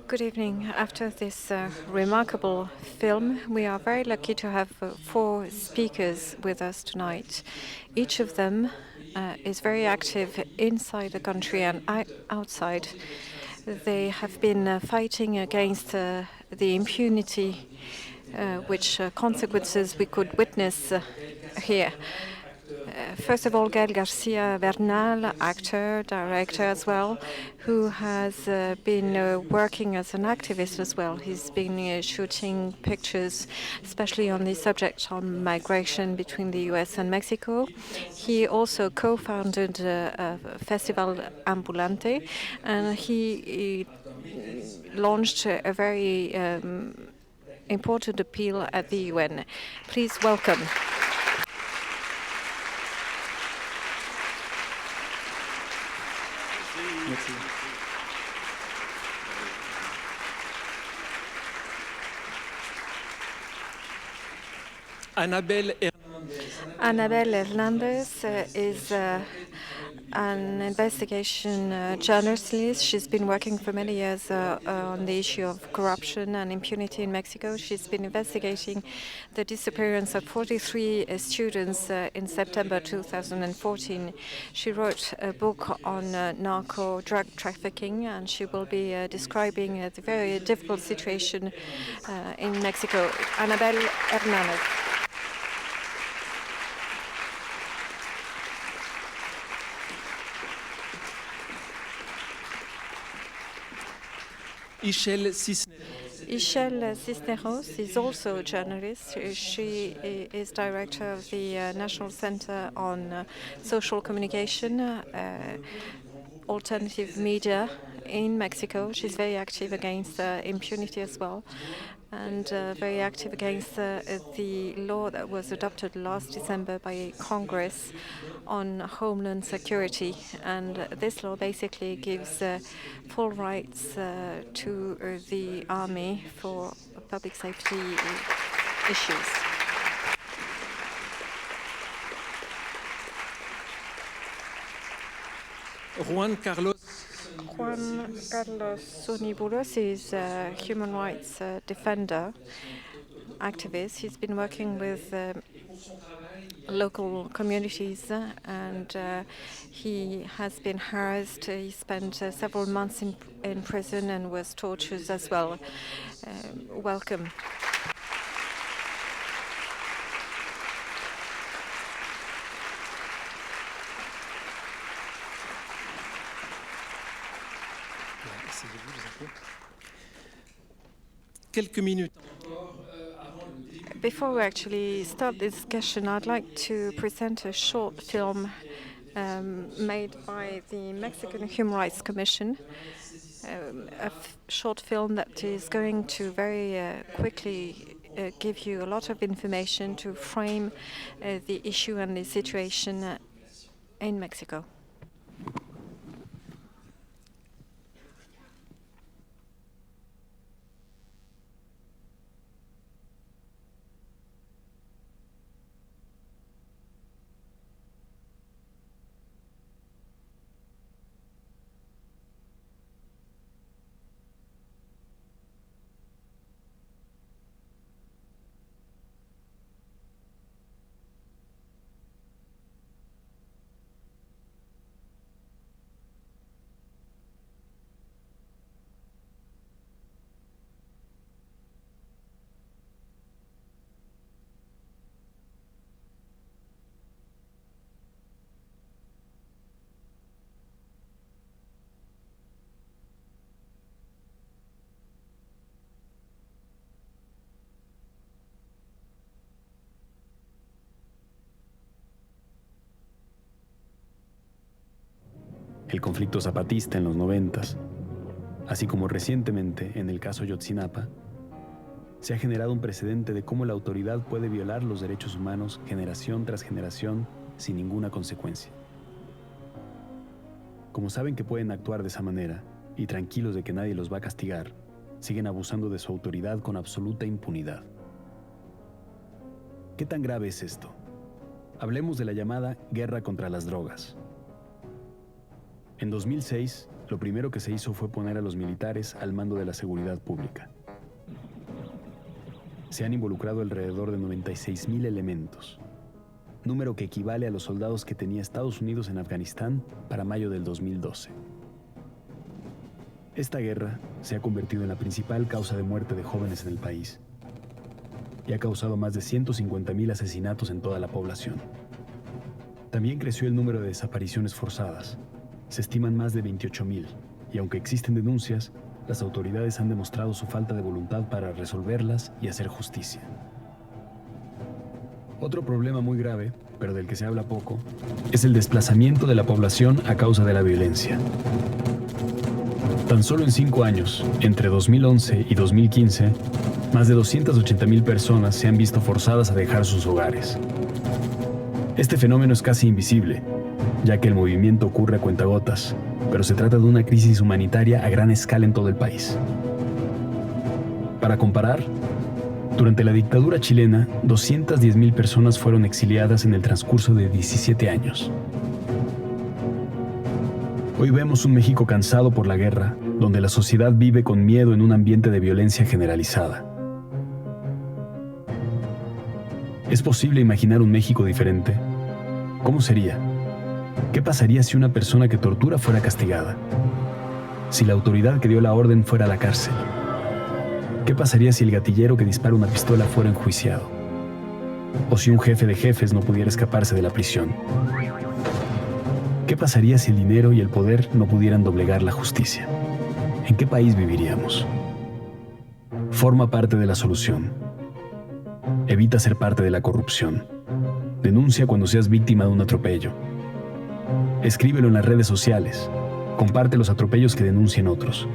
Good evening. After this remarkable film, we are very lucky to have 4 speakers with us tonight. Each of them is very active inside the country and outside. They have been fighting against the impunity, which consequences we could witness here. First of all, Gael Garcia Bernal, actor, director as well, who has been working as an activist as well. He's been shooting pictures, especially on the subject on migration between the US and Mexico. He also co-founded a festival Ambulante, and he launched a very important appeal at the UN. Please welcome. Merci. Annabelle Hernandez is an investigation journalist. She's been working for many years on the issue of corruption and impunity in Mexico. She's been investigating the disappearance of 43 students in September 2014. She wrote a book on narco drug trafficking, and she will be describing the very difficult situation in Mexico. Annabelle Hernandez. Ishel Cisneros is also a journalist. She is director of the National Center on Social Communication, alternative media in Mexico. She's very active against impunity as well, and very active against the law that was adopted last December by Congress on homeland security. And this law basically gives full rights to the army for public safety issues. Juan Carlos Sonibulos is a human rights defender, activist. He's been working with local communities and he has been harassed. He spent several months in prison and was tortured as well. Welcome. Before we actually start the discussion, I'd like to present a short film made by the Mexican Human Rights Commission, a short film that is going to very quickly give you a lot of information to frame the issue and the situation in Mexico. El conflicto zapatista en los 90s, así como recientemente en el caso Ayotzinapa, se ha generado un precedente de cómo la autoridad puede violar los derechos humanos generación tras generación sin ninguna consecuencia. Como saben que pueden actuar de esa manera y tranquilos de que nadie los va a castigar, siguen abusando de su autoridad con absoluta impunidad. ¿Qué tan grave es esto? Hablemos de la llamada guerra contra las drogas. En 2006, lo primero que se hizo fue poner a los militares al mando de la seguridad pública. Se han involucrado alrededor de 96,000 elementos, número que equivale a los soldados que tenía Estados Unidos en Afganistán para mayo del 2012. Esta guerra se ha convertido en la principal causa de muerte de jóvenes en el país y ha causado más de 150,000 asesinatos en toda la población. También creció el número de desapariciones forzadas. Se estiman más de 28,000, y aunque existen denuncias, las autoridades han demostrado su falta de voluntad para resolverlas y hacer justicia. Otro problema muy grave, pero del que se habla poco, es el desplazamiento de la población a causa de la violencia. Tan solo en 5 años, entre 2011 y 2015, más de 280,000 personas se han visto forzadas a dejar sus hogares. Este fenómeno es casi invisible, ya que el movimiento ocurre a cuentagotas, pero se trata de una crisis humanitaria a gran escala en todo el país. Para comparar, durante la dictadura chilena, 210,000 personas fueron exiliadas en el transcurso de 17 años. Hoy vemos un México cansado por la guerra, donde la sociedad vive con miedo en un ambiente de violencia generalizada. ¿Es posible imaginar un México diferente? ¿Cómo sería? ¿Qué pasaría si una persona que tortura fuera castigada? Si la autoridad que dio la orden fuera a la cárcel. ¿Qué pasaría si el gatillero que dispara una pistola fuera enjuiciado? ¿O si un jefe de jefes no pudiera escaparse de la prisión? ¿Qué pasaría si el dinero y el poder no pudieran doblegar la justicia? ¿En qué país viviríamos? Forma parte de la solución. Evita ser parte de la corrupción. Denuncia cuando seas víctima de un atropello. Escríbelo en las redes sociales. Comparte los atropellos que denuncien otros.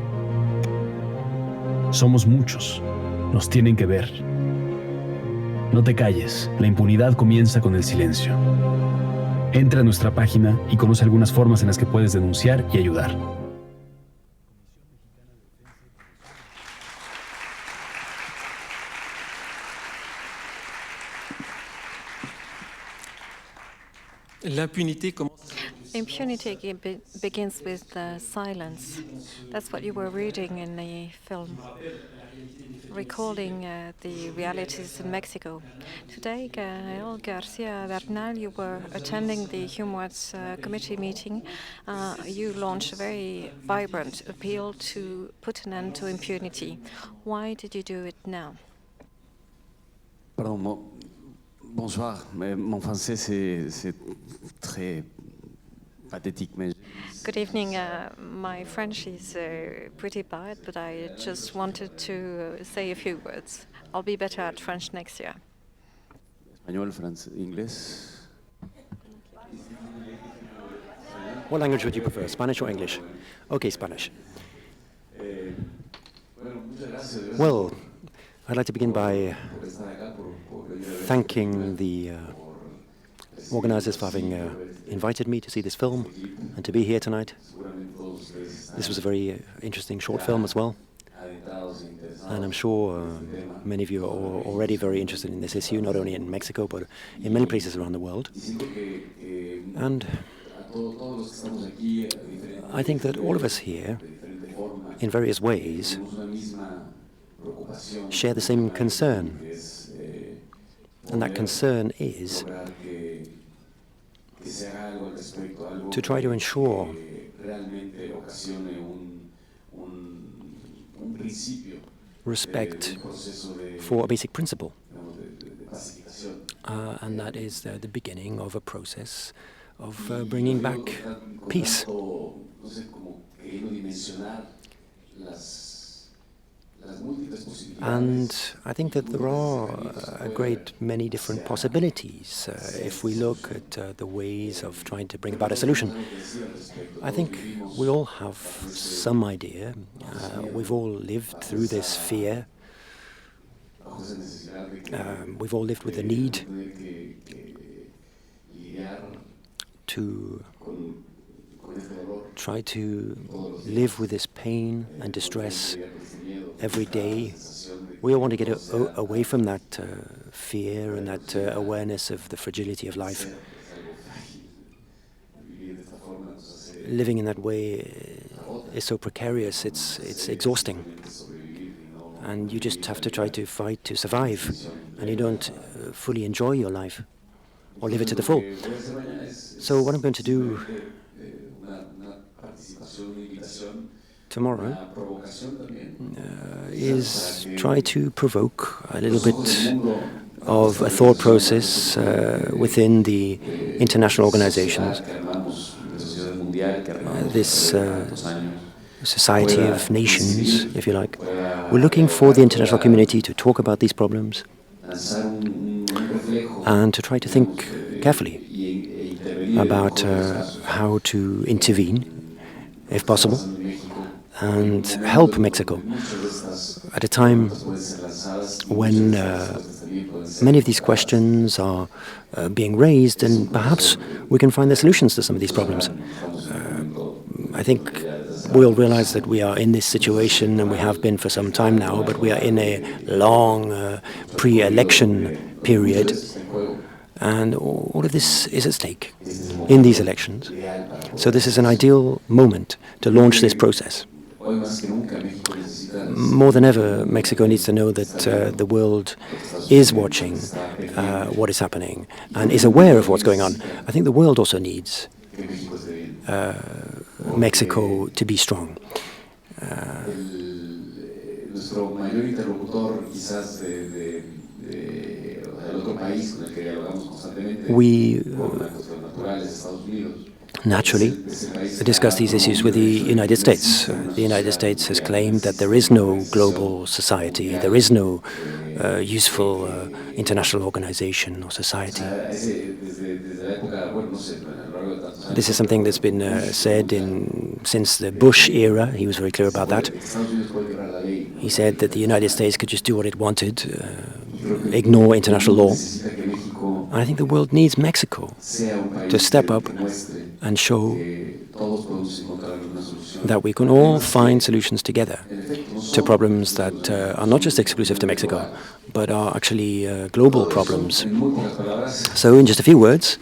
Somos muchos. Nos tienen que ver. No te calles. La impunidad comienza con el silencio. Entra a nuestra página y conoce algunas formas en las que puedes denunciar y ayudar. Impunity begins with silence. That's what you were reading in the film, recalling the realities in Mexico. Today, Gael Garcia Bernal, you were attending the Human Rights Committee meeting. You launched a very vibrant appeal to put an end to impunity. Why did you do it now? Pardon, bonsoir. Mon français, c'est très pathétique, mais... Good evening. My French is pretty bad, but I just wanted to say a few words. I'll be better at French next year. Español, francés, inglés. What language would you prefer, Spanish or English? Okay, Spanish. Well, I'd like to begin by thanking the organizers for having invited me to see this film and to be here tonight. This was a very interesting short film as well. And I'm sure many of you are already very interested in this issue, not only in Mexico, but in many places around the world. And I think that all of us here, in various ways, share the same concern. And that concern is to try to ensure respect for a basic principle. And that is the beginning of a process of bringing back peace. And I think that there are a great many different possibilities if we look at the ways of trying to bring about a solution. I think we all have some idea. We've all lived through this fear. We've all lived with the need to try to live with this pain and distress every day. We all want to get away from that fear and that awareness of the fragility of life. Living in that way is so precarious, it's exhausting. And you just have to try to fight to survive, and you don't fully enjoy your life or live it to the full. So what I'm going to do tomorrow is try to provoke a little bit of a thought process within the international organizations, this society of nations, if you like. We're looking for the international community to talk about these problems and to try to think carefully about how to intervene, if possible, and help Mexico at a time when many of these questions are being raised, and perhaps we can find the solutions to some of these problems. I think we all realize that we are in this situation, and we have been for some time now, but we are in a long pre-election period, and all of this is at stake in these elections. So this is an ideal moment to launch this process. More than ever, Mexico needs to know that the world is watching what is happening and is aware of what's going on. I think the world also needs Mexico to be strong. We naturally discuss these issues with the United States. The United States has claimed that there is no global society, there is no useful international organization or society. This is something that's been said since the Bush era. He was very clear about that. He said that the United States could just do what it wanted, ignore international law. And I think the world needs Mexico to step up and show that we can all find solutions together to problems that are not just exclusive to Mexico, but are actually global problems. So in just a few words,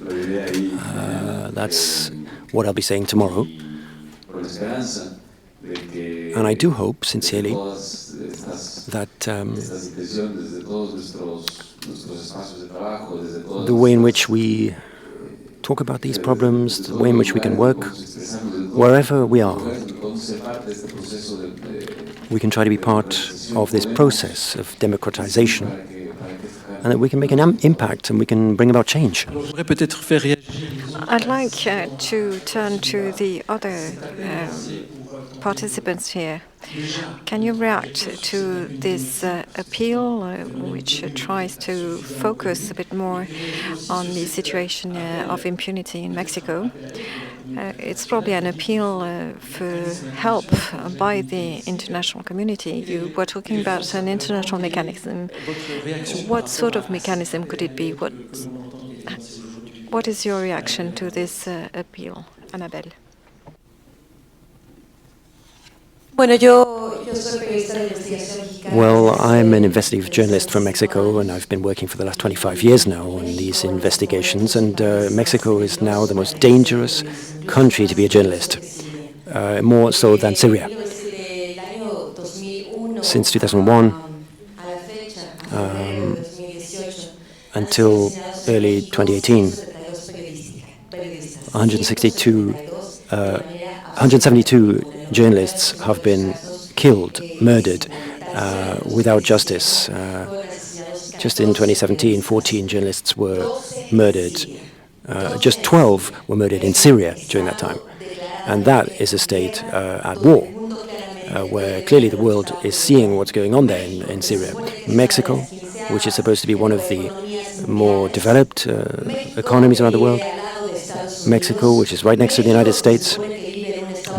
that's what I'll be saying tomorrow. And I do hope, sincerely, that the way in which we talk about these problems, the way in which we can work, wherever we are, we can try to be part of this process of democratization, and that we can make an impact and we can bring about change. I'd like to turn to the other participants here. Can you react to this appeal, which tries to focus a bit more on the situation of impunity in Mexico? It's probably an appeal for help by the international community. You were talking about an international mechanism. What sort of mechanism could it be? What is your reaction to this appeal, Annabelle? Well, I'm an investigative journalist from Mexico, and I've been working for the last 25 years now on these investigations, and Mexico is now the most dangerous country to be a journalist, more so than Syria. Since 2001 until early 2018, 172 journalists have been killed, murdered, without justice. Just in 2017, 14 journalists were murdered. Just 12 were murdered in Syria during that time. And that is a state at war, where clearly the world is seeing what's going on there in Syria. Mexico, which is supposed to be one of the more developed economies around the world. Mexico, which is right next to the United States.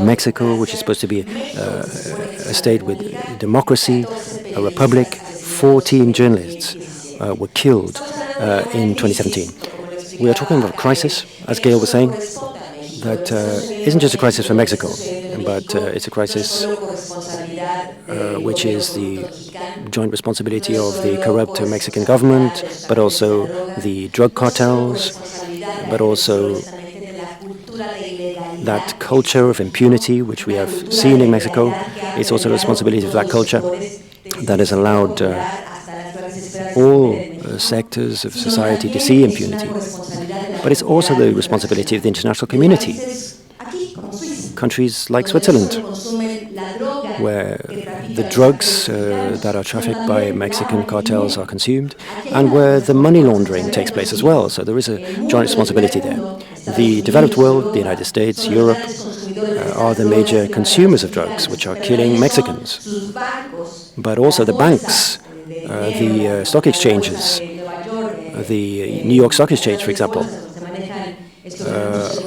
Mexico, which is supposed to be a state with democracy, a republic. 14 journalists were killed in 2017. We are talking about a crisis, as Gail was saying, that isn't just a crisis for Mexico, but it's a crisis which is the joint responsibility of the corrupt Mexican government, but also the drug cartels, but also that culture of impunity, which we have seen in Mexico, it's also the responsibility of that culture that has allowed all sectors of society to see impunity. But it's also the responsibility of the international community. Countries like Switzerland, where the drugs that are trafficked by Mexican cartels are consumed, and where the money laundering takes place as well. So there is a joint responsibility there. The developed world, the United States, Europe, are the major consumers of drugs, which are killing Mexicans. But also the banks, the stock exchanges, the New York Stock Exchange, for example,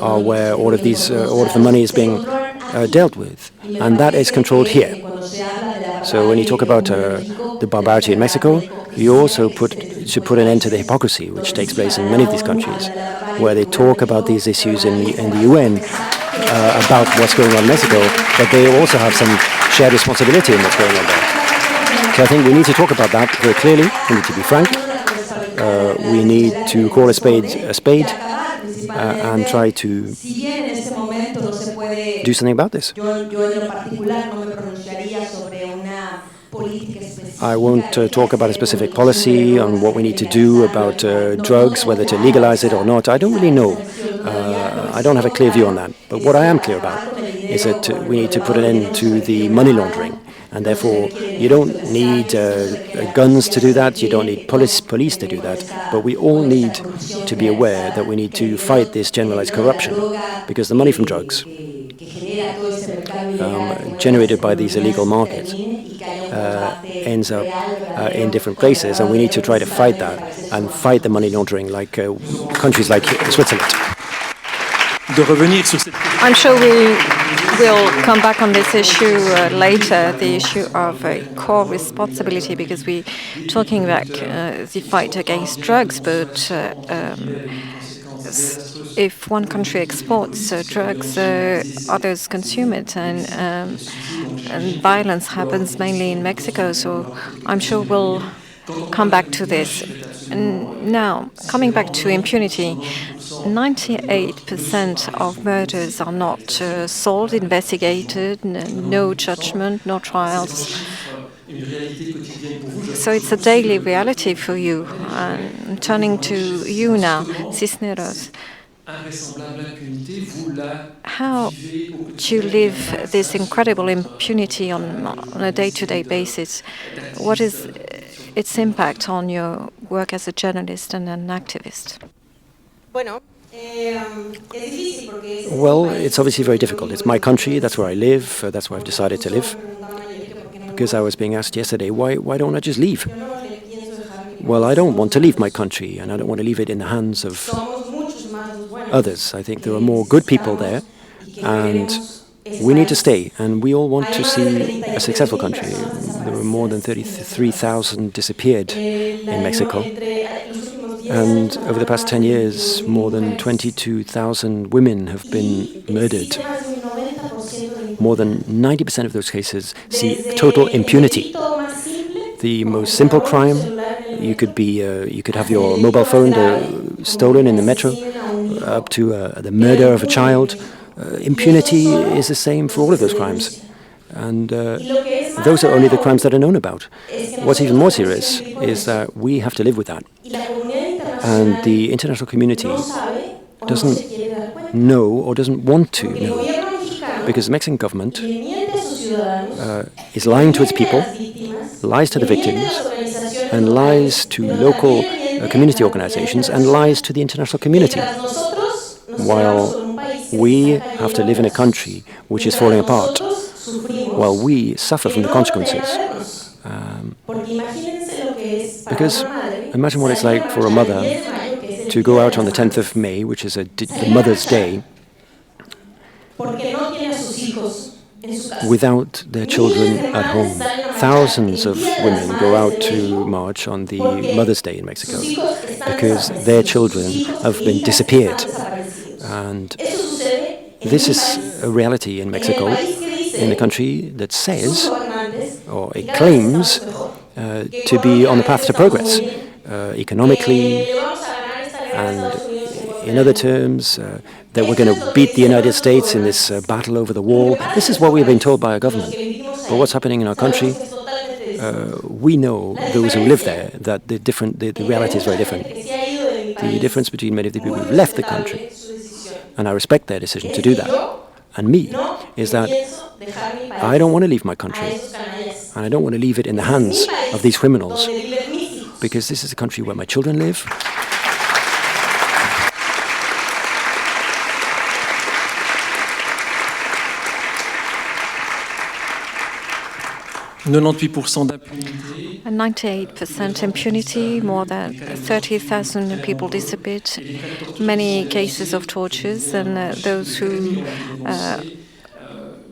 are where all of the money is being dealt with, and that is controlled here. So when you talk about the barbarity in Mexico, you also should put an end to the hypocrisy which takes place in many of these countries, where they talk about these issues in the UN about what's going on in Mexico, but they also have some shared responsibility in what's going on there. So I think we need to talk about that very clearly. We need to be frank. We need to call a spade and try to do something about this. I won't talk about a specific policy on what we need to do about drugs, whether to legalize it or not. I don't really know. I don't have a clear view on that. But what I am clear about is that we need to put an end to the money laundering. And therefore, you don't need guns to do that, you don't need police to do that, but we all need to be aware that we need to fight this generalized corruption, because the money from drugs generated by these illegal markets ends up in different places, and we need to try to fight that and fight the money laundering like countries like Switzerland. I'm sure we will come back on this issue later, the issue of core responsibility, because we're talking about the fight against drugs, but if one country exports drugs, others consume it, and violence happens mainly in Mexico, so I'm sure we'll come back to this. And now, coming back to impunity, 98% of murders are not solved, investigated, no judgment, no trials. So it's a daily reality for you. I'm turning to you now, Cisneros. How do you live this incredible impunity on a day-to-day basis? What is its impact on your work as a journalist and an activist? Well, it's obviously very difficult. It's my country, that's where I live, that's where I've decided to live. Because I was being asked yesterday, why don't I just leave? Well, I don't want to leave my country, and I don't want to leave it in the hands of others. I think there are more good people there, and we need to stay, and we all want to see a successful country. There were more than 33,000 disappeared in Mexico. And over the past 10 years, more than 22,000 women have been murdered. More than 90% of those cases see total impunity. The most simple crime, you could have your mobile phone stolen in the metro, up to the murder of a child. Impunity is the same for all of those crimes. And those are only the crimes that are known about. What's even more serious is that we have to live with that. And the international community doesn't know or doesn't want to know, because the Mexican government is lying to its people, lies to the victims, and lies to local community organizations, and lies to the international community, while we have to live in a country which is falling apart, while we suffer from the consequences. Because imagine what it's like for a mother to go out on the 10th of May, which is the Mother's Day, without their children at home. Thousands of women go out to march on the Mother's Day in Mexico because their children have been disappeared. And this is a reality in Mexico, in a country that says, or it claims, to be on the path to progress, economically and in other terms, that we're going to beat the United States in this battle over the wall. This is what we've been told by our government. But what's happening in our country, we know, those who live there, that the reality is very different. The difference between many of the people who've left the country, and I respect their decision to do that, and me, is that I don't want to leave my country, and I don't want to leave it in the hands of these criminals, because this is a country where my children live. And 98% impunity, more than 30,000 people disappeared, many cases of tortures, and those who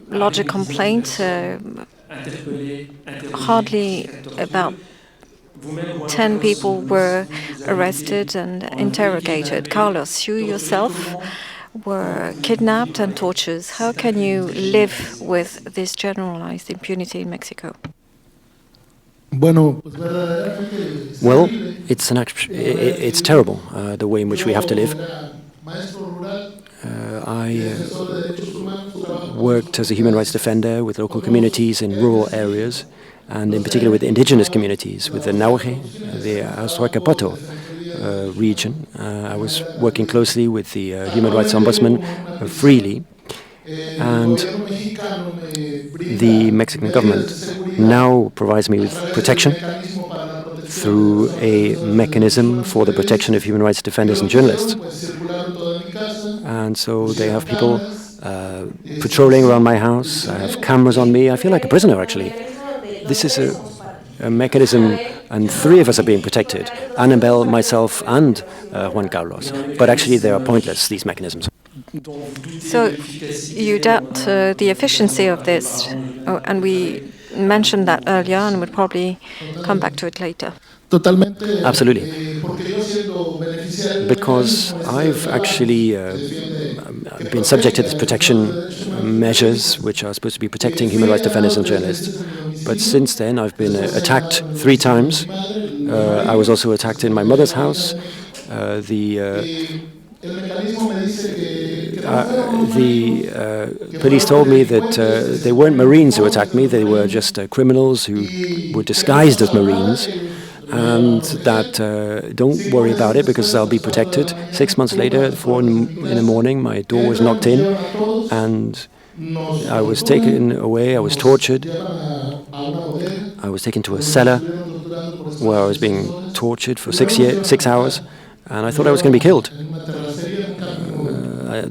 lodge a complaint, hardly about 10 people were arrested and interrogated. Carlos, you yourself were kidnapped and tortured. How can you live with this generalized impunity in Mexico? Well, it's terrible, the way in which we have to live. I worked as a human rights defender with local communities in rural areas, and in particular with indigenous communities, with the Nauge, the Azuacapoto region. I was working closely with the Human Rights Ombudsman freely, and the Mexican government now provides me with protection through a mechanism for the protection of human rights defenders and journalists. And so they have people patrolling around my house. I have cameras on me. I feel like a prisoner, actually. This is a mechanism, and 3 of us are being protected, Annabelle, myself, and Juan Carlos. But actually, they are pointless, these mechanisms. So you doubt the efficiency of this, and we mentioned that earlier, and we'll probably come back to it later. Absolutely. Because I've actually been subject to these protection measures, which are supposed to be protecting human rights defenders and journalists. But since then, I've been attacked 3 times. I was also attacked in my mother's house. The police told me that they weren't Marines who attacked me, they were just criminals who were disguised as Marines, and that don't worry about it because I'll be protected. 6 months later, at 4 in the morning, my door was knocked in, and I was taken away, I was tortured. I was taken to a cellar where I was being tortured for 6 hours, and I thought I was going to be killed.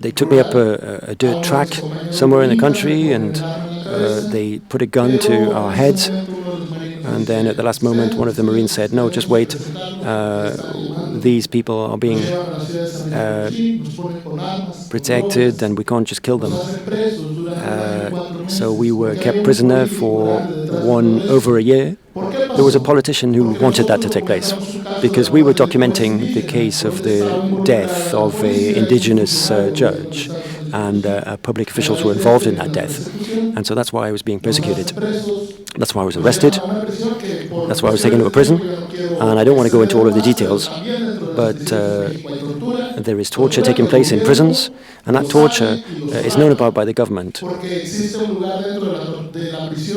They took me up a dirt track somewhere in the country, and they put a gun to our heads. And then at the last moment, one of the Marines said, "No, just wait. These people are being protected, and we can't just kill them." So we were kept prisoner for over a year. There was a politician who wanted that to take place, because we were documenting the case of the death of an indigenous judge, and public officials were involved in that death. And so that's why I was being persecuted. That's why I was arrested. That's why I was taken to a prison. And I don't want to go into all of the details, but there is torture taking place in prisons, and that torture is known about by the government,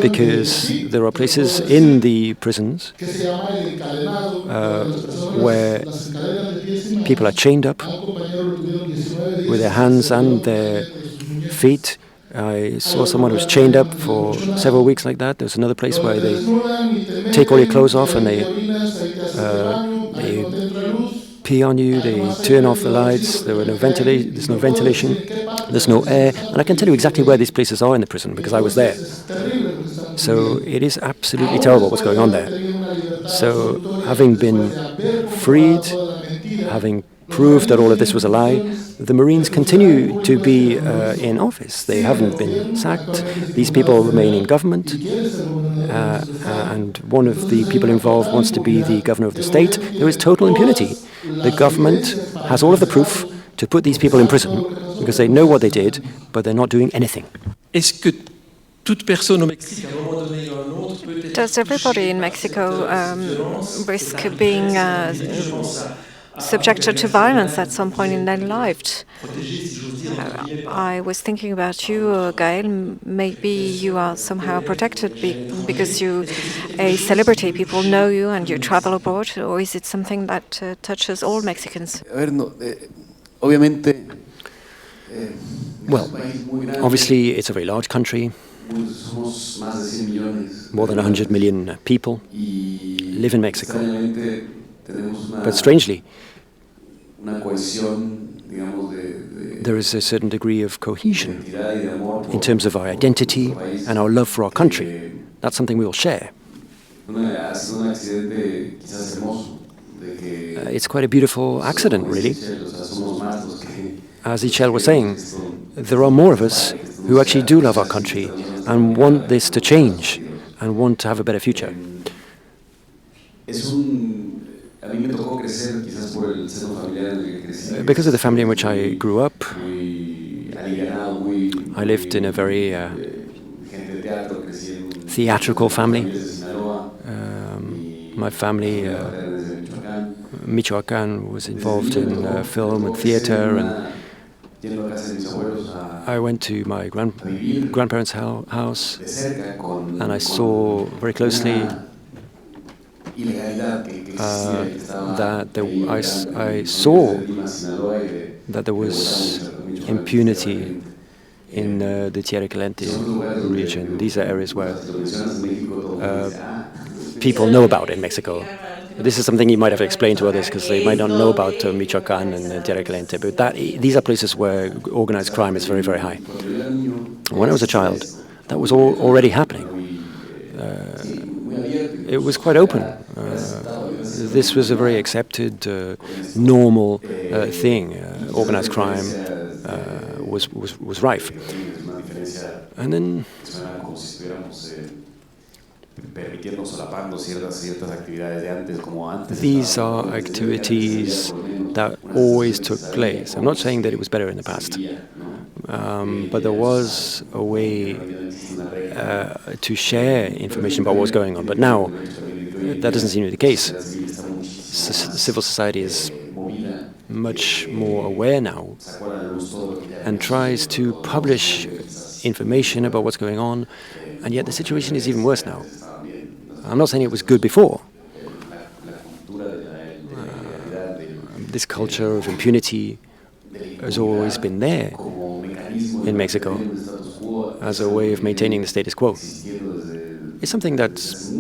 because there are places in the prisons where people are chained up with their hands and their feet. I saw someone who was chained up for several weeks like that. There's another place where they take all your clothes off and they pee on you, they turn off the lights, there's no ventilation, there's no air. And I can tell you exactly where these places are in the prison, because I was there. So it is absolutely terrible what's going on there. So having been freed, having proved that all of this was a lie, the Marines continue to be in office. They haven't been sacked. These people remain in government. And one of the people involved wants to be the governor of the state. There is total impunity. The government has all of the proof to put these people in prison because they know what they did, but they're not doing anything. Does everybody in Mexico risk being subjected to violence at some point in their life. I was thinking about you, Gael. Maybe you are somehow protected because you a celebrity. People know you and you travel abroad, or is it something that touches all Mexicans? A ver, no, obviamente. Well, obviously, it's a very large country. More than 100 million people live in Mexico. But strangely, there is a certain degree of cohesion in terms of our identity and our love for our country. That's something we all share. It's quite a beautiful accident, really. As Ichel was saying, there are more of us who actually do love our country and want this to change and want to have a better future. Because of the family in which I grew up, I lived in a very theatrical family. My family, Michoacán, was involved in film and theater, and I went to my grandparents' house, and I saw very closely I saw that there was impunity in the Tierra Caliente region. These are areas where people know about in Mexico. This is something you might have to explain to others because they might not know about Michoacán and Tierra Caliente, but these are places where organized crime is very, very high. When I was a child, that was already happening. It was quite open. This was a very accepted, normal thing. Organized crime was rife. And then these are activities that always took place. I'm not saying that it was better in the past, but there was a way to share information about what was going on. But now, that doesn't seem to be the case. Civil society is much more aware now and tries to publish information about what's going on, and yet the situation is even worse now. I'm not saying it was good before. This culture of impunity has always been there in Mexico as a way of maintaining the status quo. It's something that's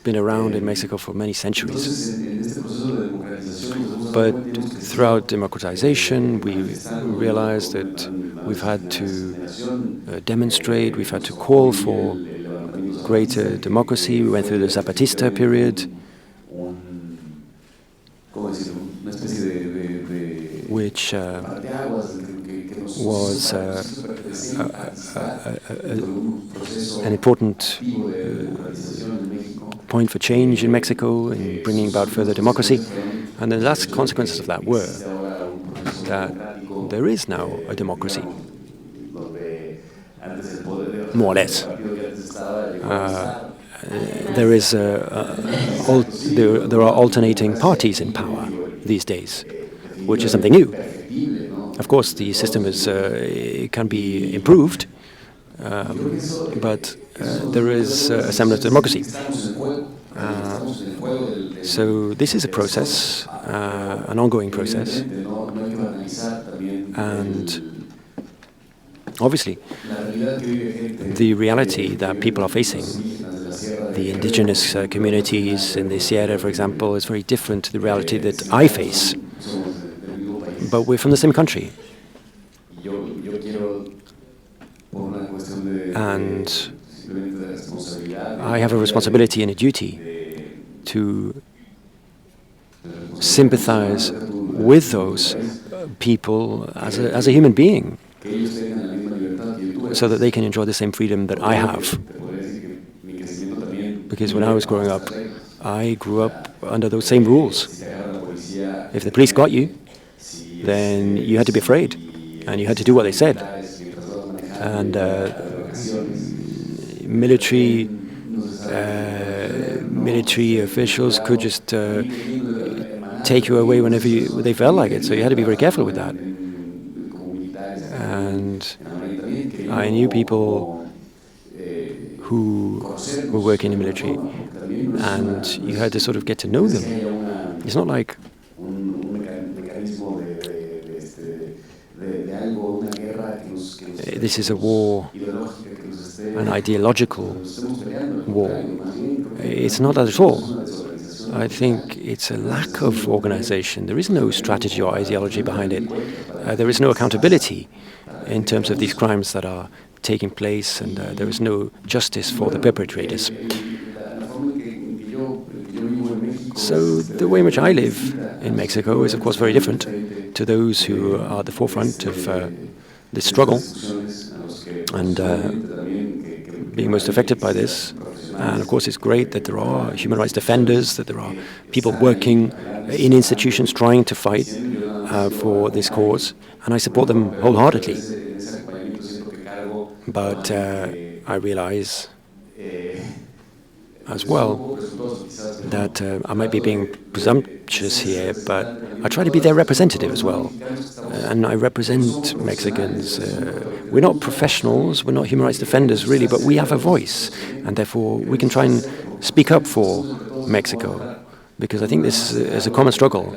been around in Mexico for many centuries. But throughout democratization, we realized that we've had to demonstrate, we've had to call for greater democracy. We went through the Zapatista period, which was an important point for change in Mexico in bringing about further democracy. And the last consequences of that were that there is now a democracy, more or less. There are alternating parties in power these days, which is something new. Of course, the system it can be improved, but there is a semblance of democracy. So this is a process, an ongoing process, and obviously the reality that people are facing, the indigenous communities in the Sierra, for example, is very different to the reality that I face. But we're from the same country. And I have a responsibility and a duty to sympathize with those people as a human being, so that they can enjoy the same freedom that I have. Because when I was growing up, I grew up under those same rules. If the police got you, then you had to be afraid, and you had to do what they said. And military officials could just take you away whenever they felt like it. So you had to be very careful with that. And I knew people who were working in the military, and you had to sort of get to know them. It's not like this is a war, an ideological war. It's not that at all. I think it's a lack of organization. There is no strategy or ideology behind it. There is no accountability in terms of these crimes that are taking place, and there is no justice for the perpetrators. So the way in which I live in Mexico is, of course, very different to those who are at the forefront of this struggle and being most affected by this. And of course, it's great that there are human rights defenders, that there are people working in institutions trying to fight for this cause, and I support them wholeheartedly. But I realize as well that I might be being presumptuous here, but I try to be their representative as well. And I represent Mexicans. We're not professionals, we're not human rights defenders really, but we have a voice, and therefore we can try and speak up for Mexico, because I think this is a common struggle.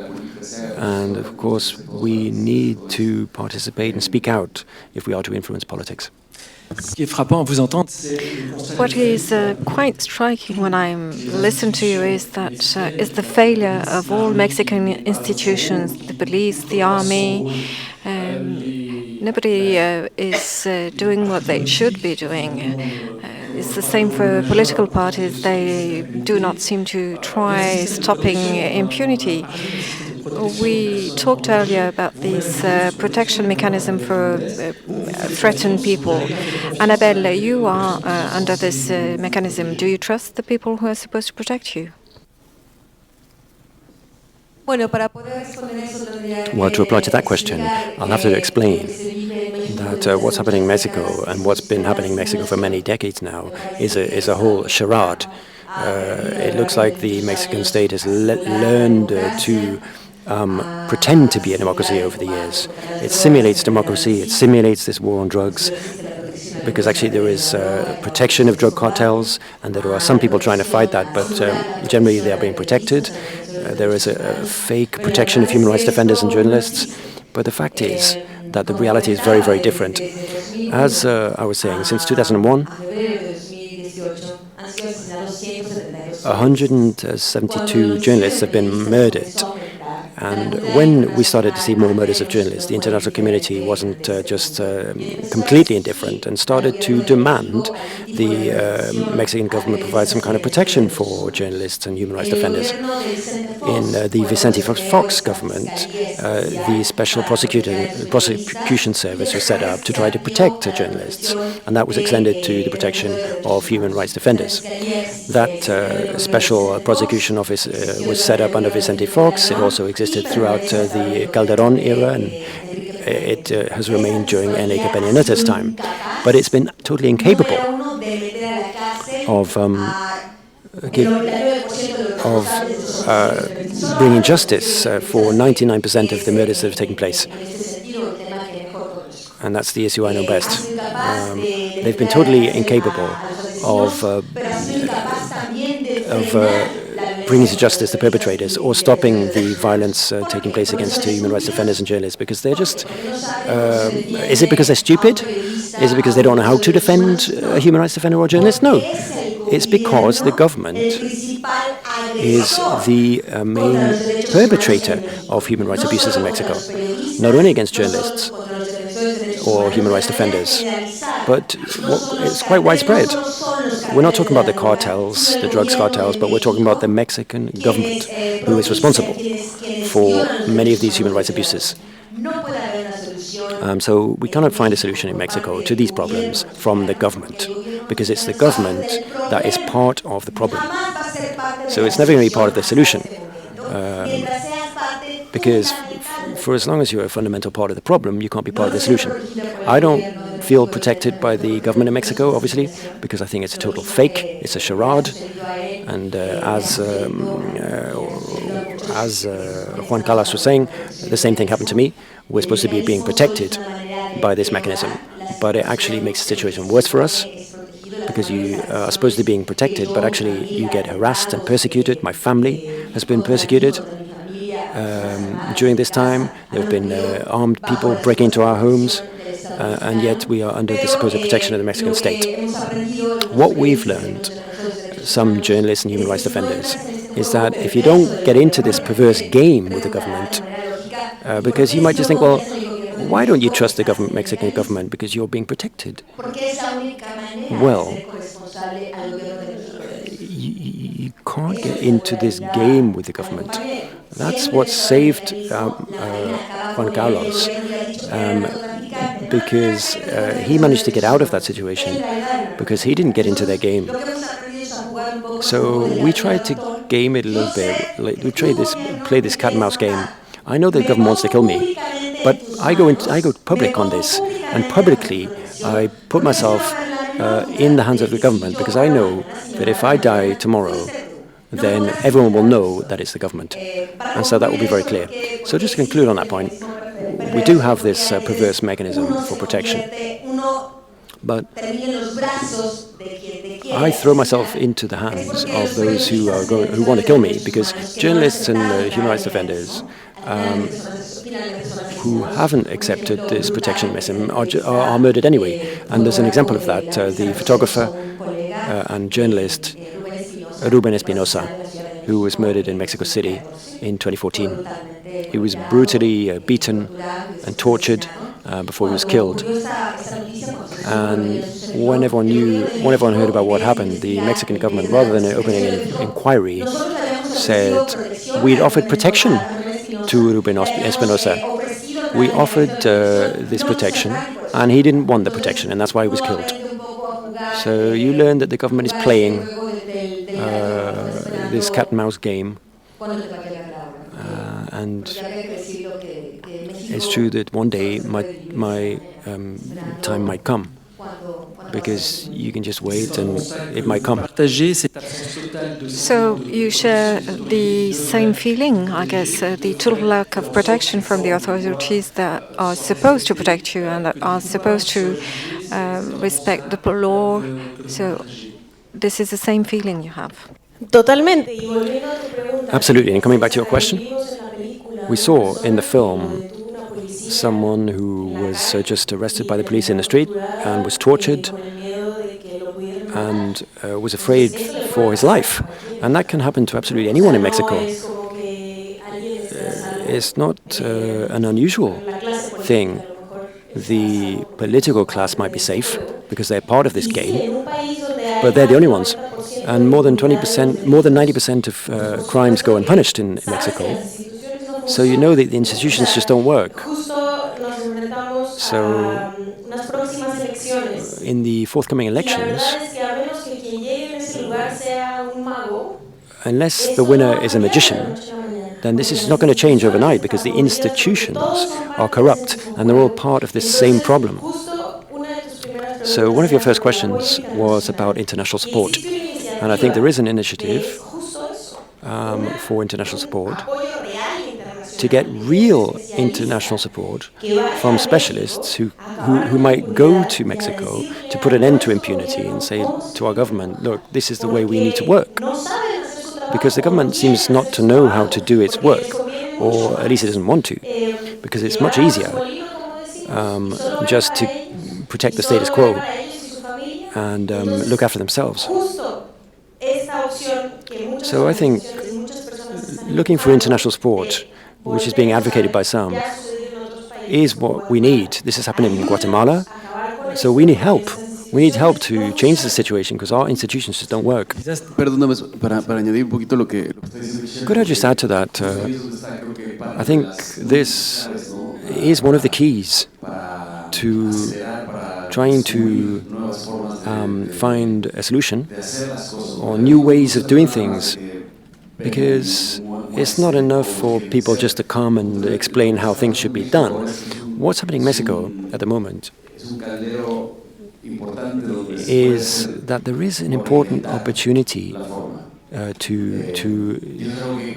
And of course, we need to participate and speak out if we are to influence politics. What is quite striking when I listen to you is that is the failure of all Mexican institutions, the police, the army. Nobody is doing what they should be doing. It's the same for political parties. They do not seem to try stopping impunity. We talked earlier about this protection mechanism for threatened people. Annabelle, you are under this mechanism. Do you trust the people who are supposed to protect you? Well, to reply to that question, I'll have to explain that what's happening in Mexico and what's been happening in Mexico for many decades now is a whole charade. It looks like the Mexican state has learned to pretend to be a democracy over the years. It simulates democracy, it simulates this war on drugs, because actually there is protection of drug cartels, and there are some people trying to fight that, but generally they are being protected. There is a fake protection of human rights defenders and journalists, but the fact is that the reality is very, very different. As I was saying, since 2001, 172 journalists have been murdered. And when we started to see more murders of journalists, the international community wasn't just completely indifferent and started to demand the Mexican government provide some kind of protection for journalists and human rights defenders. In the Vicente Fox government, the Special Prosecution Service was set up to try to protect journalists, and that was extended to the protection of human rights defenders. That Special Prosecution Office was set up under Vicente Fox. It also existed throughout the Calderón era, and it has remained during Enrique Peña Nieto's time. But it's been totally incapable of bringing justice for 99% of the murders that have taken place. And that's the issue I know best. They've been totally incapable of bringing to justice the perpetrators or stopping the violence taking place against human rights defenders and journalists, because they're just... is it because they're stupid? Is it because they don't know how to defend a human rights defender or a journalist? No. It's because the government is the main perpetrator of human rights abuses in Mexico, not only against journalists or human rights defenders, but it's quite widespread. We're not talking about the cartels, the drugs cartels, but we're talking about the Mexican government, who is responsible for many of these human rights abuses. So we cannot find a solution in Mexico to these problems from the government, because it's the government that is part of the problem. So it's never going to be part of the solution, because for as long as you're a fundamental part of the problem, you can't be part of the solution. I don't feel protected by the government in Mexico, obviously, because I think it's a total fake, it's a charade, and as as Juan Carlos was saying, the same thing happened to me. We're supposed to be being protected by this mechanism, but it actually makes the situation worse for us because you are supposed to be being protected, but actually you get harassed and persecuted. My family has been persecuted. During this time, there have been armed people breaking into our homes, and yet we are under the supposed protection of the Mexican state. What we've learned, some journalists and human rights defenders, is that if you don't get into this perverse game with the government, because you might just think, well, why don't you trust the government, Mexican government? Because you're being protected. Well, you can't get into this game with the government. That's what saved Juan Carlos, because he managed to get out of that situation because he didn't get into their game. So we tried to game it a little bit. We tried play this cat and mouse game. I know the government wants to kill me, but I go public on this, and publicly I put myself in the hands of the government because I know that if I die tomorrow, then everyone will know that it's the government. And so that will be very clear. So just to conclude on that point, we do have this perverse mechanism for protection. But I throw myself into the hands of those who want to kill me, because journalists and human rights defenders who haven't accepted this protection mechanism are murdered anyway. And there's an example of that. The photographer and journalist Rubén Espinosa, who was murdered in Mexico City in 2014. He was brutally beaten and tortured before he was killed. And when everyone heard about what happened, the Mexican government, rather than opening an inquiry, said, we'd offered protection to Rubén Espinosa. We offered this protection, and he didn't want the protection, and that's why he was killed. So you learn that the government is playing this cat and mouse game, and it's true that one day my time might come, because you can just wait and it might come. So you share the same feeling, I guess, the total lack of protection from the authorities that are supposed to protect you and that are supposed to respect the law. So this is the same feeling you have. Absolutely. And coming back to your question, we saw in the film someone who was just arrested by the police in the street and was tortured and was afraid for his life. And that can happen to absolutely anyone in Mexico. It's not an unusual thing. The political class might be safe because they're part of this game, but they're the only ones. And more than 90% of crimes go unpunished in Mexico. So you know that the institutions just don't work. So in the forthcoming elections, unless the winner is a magician, then this is not going to change overnight, because the institutions are corrupt and they're all part of this same problem. So one of your first questions was about international support. And I think there is an initiative for international support to get real international support from specialists who might go to Mexico to put an end to impunity and say to our government, look, this is the way we need to work. Because the government seems not to know how to do its work, or at least it doesn't want to, because it's much easier just to protect the status quo and look after themselves. So I think looking for international support, which is being advocated by some, is what we need. This is happening in Guatemala, so we need help. We need help to change the situation because our institutions just don't work. Could I just add to that? I think this is one of the keys to trying to find a solution or new ways of doing things, because it's not enough for people just to come and explain how things should be done. What's happening in Mexico at the moment is that there is an important opportunity to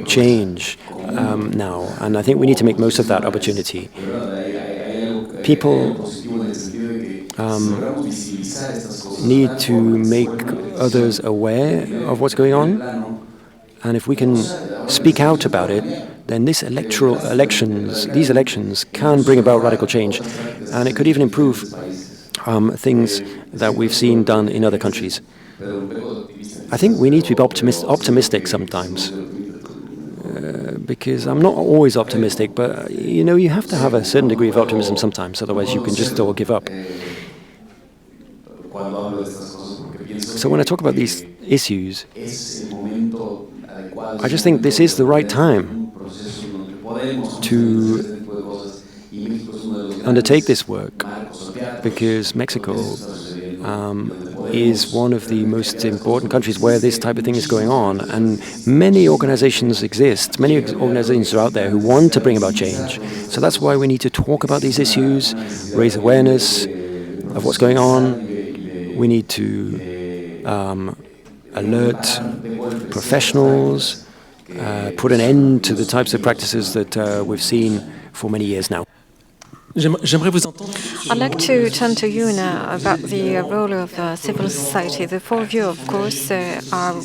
change now, and I think we need to make most of that opportunity. People need to make others aware of what's going on, and if we can speak out about it, then these elections can bring about radical change, and it could even improve things that we've seen done in other countries. I think we need to be optimistic sometimes, because I'm not always optimistic, but you have to have a certain degree of optimism sometimes, otherwise you can just all give up. So when I talk about these issues, I just think this is the right time to undertake this work, because Mexico is one of the most important countries where this type of thing is going on, and many organizations exist, many organizations are out there who want to bring about change. So that's why we need to talk about these issues, raise awareness of what's going on. We need to alert professionals, put an end to the types of practices that we've seen for many years now. I'd like to turn to you now about the role of civil society. The four of you, of course, are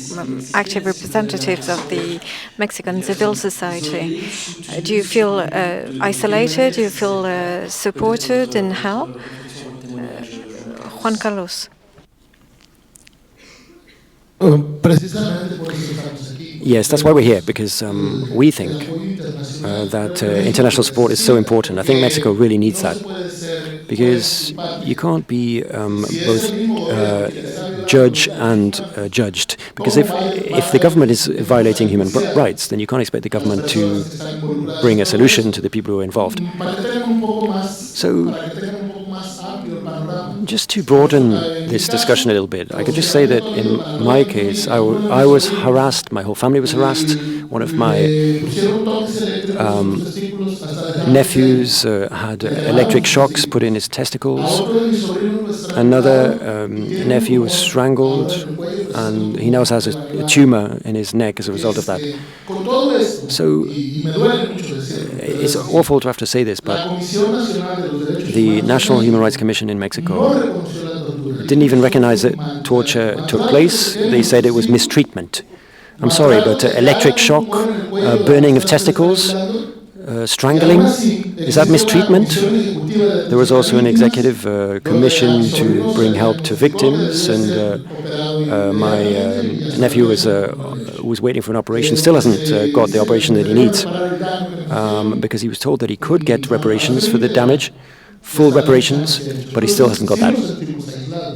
active representatives of the Mexican civil society. Do you feel isolated? Do you feel supported and helped? Juan Carlos. Yes, that's why we're here, because we think that international support is so important. I think Mexico really needs that, because you can't be both judge and judged. Because if the government is violating human rights, then you can't expect the government to bring a solution to the people who are involved. So, just to broaden this discussion a little bit, I could just say that in my case, I was harassed, my whole family was harassed. One of my nephews had electric shocks put in his testicles. Another nephew was strangled, and he now has a tumor in his neck as a result of that. So it's awful to have to say this, but the National Human Rights Commission in Mexico didn't even recognize that torture took place. They said it was mistreatment. I'm sorry, but electric shock, burning of testicles, strangling, is that mistreatment? There was also an executive commission to bring help to victims, and my nephew was waiting for an operation, still hasn't got the operation that he needs, because he was told that he could get reparations for the damage, full reparations, but he still hasn't got that.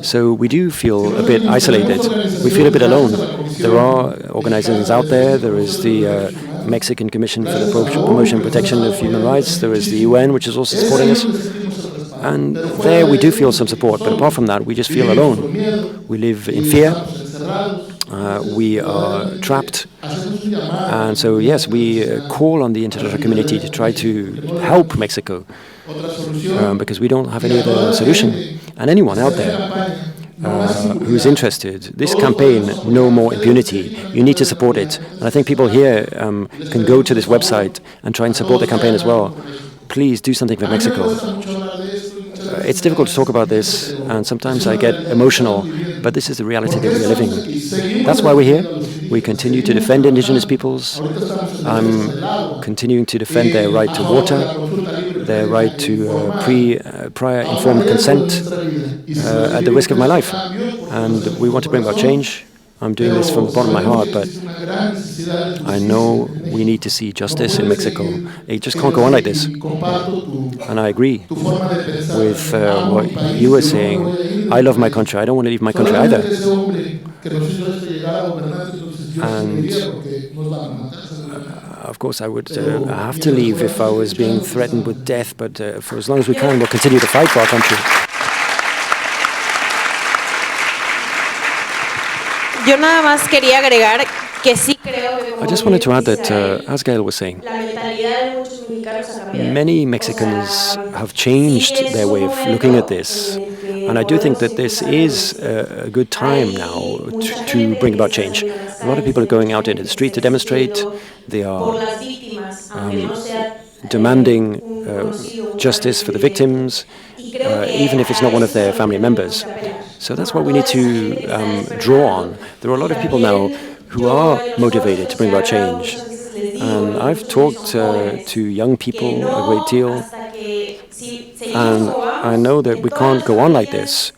So we do feel a bit isolated. We feel a bit alone. There are organizations out there. There is the Mexican Commission for the Promotion and Protection of Human Rights. There is the UN, which is also supporting us. And there we do feel some support. But apart from that, we just feel alone. We live in fear. We are trapped. And so, yes, we call on the international community to try to help Mexico, because we don't have any other solution. And anyone out there who's interested, this campaign, No More Impunity, you need to support it. And I think people here can go to this website and try and support the campaign as well. Please do something for Mexico. It's difficult to talk about this, and sometimes I get emotional, but this is the reality that we're living. That's why we're here. We continue to defend indigenous peoples. I'm continuing to defend their right to water, their right to prior informed consent at the risk of my life. And we want to bring about change. I'm doing this from the bottom of my heart, but I know we need to see justice in Mexico. It just can't go on like this. And I agree with what you were saying. I love my country. I don't want to leave my country either. And of course, I would have to leave if I was being threatened with death, but for as long as we can, we'll continue to fight for our country. Yo nada más quería agregar que sí creo que, I just wanted to add that, as Gail was saying, many Mexicans have changed their way of looking at this. And I do think that this is a good time now to bring about change. A lot of people are going out into the street to demonstrate. They are demanding justice for the victims, even if it's not one of their family members. So that's what we need to draw on. There are a lot of people now who are motivated to bring about change. And I've talked to young people a great deal, and I know that we can't go on like this.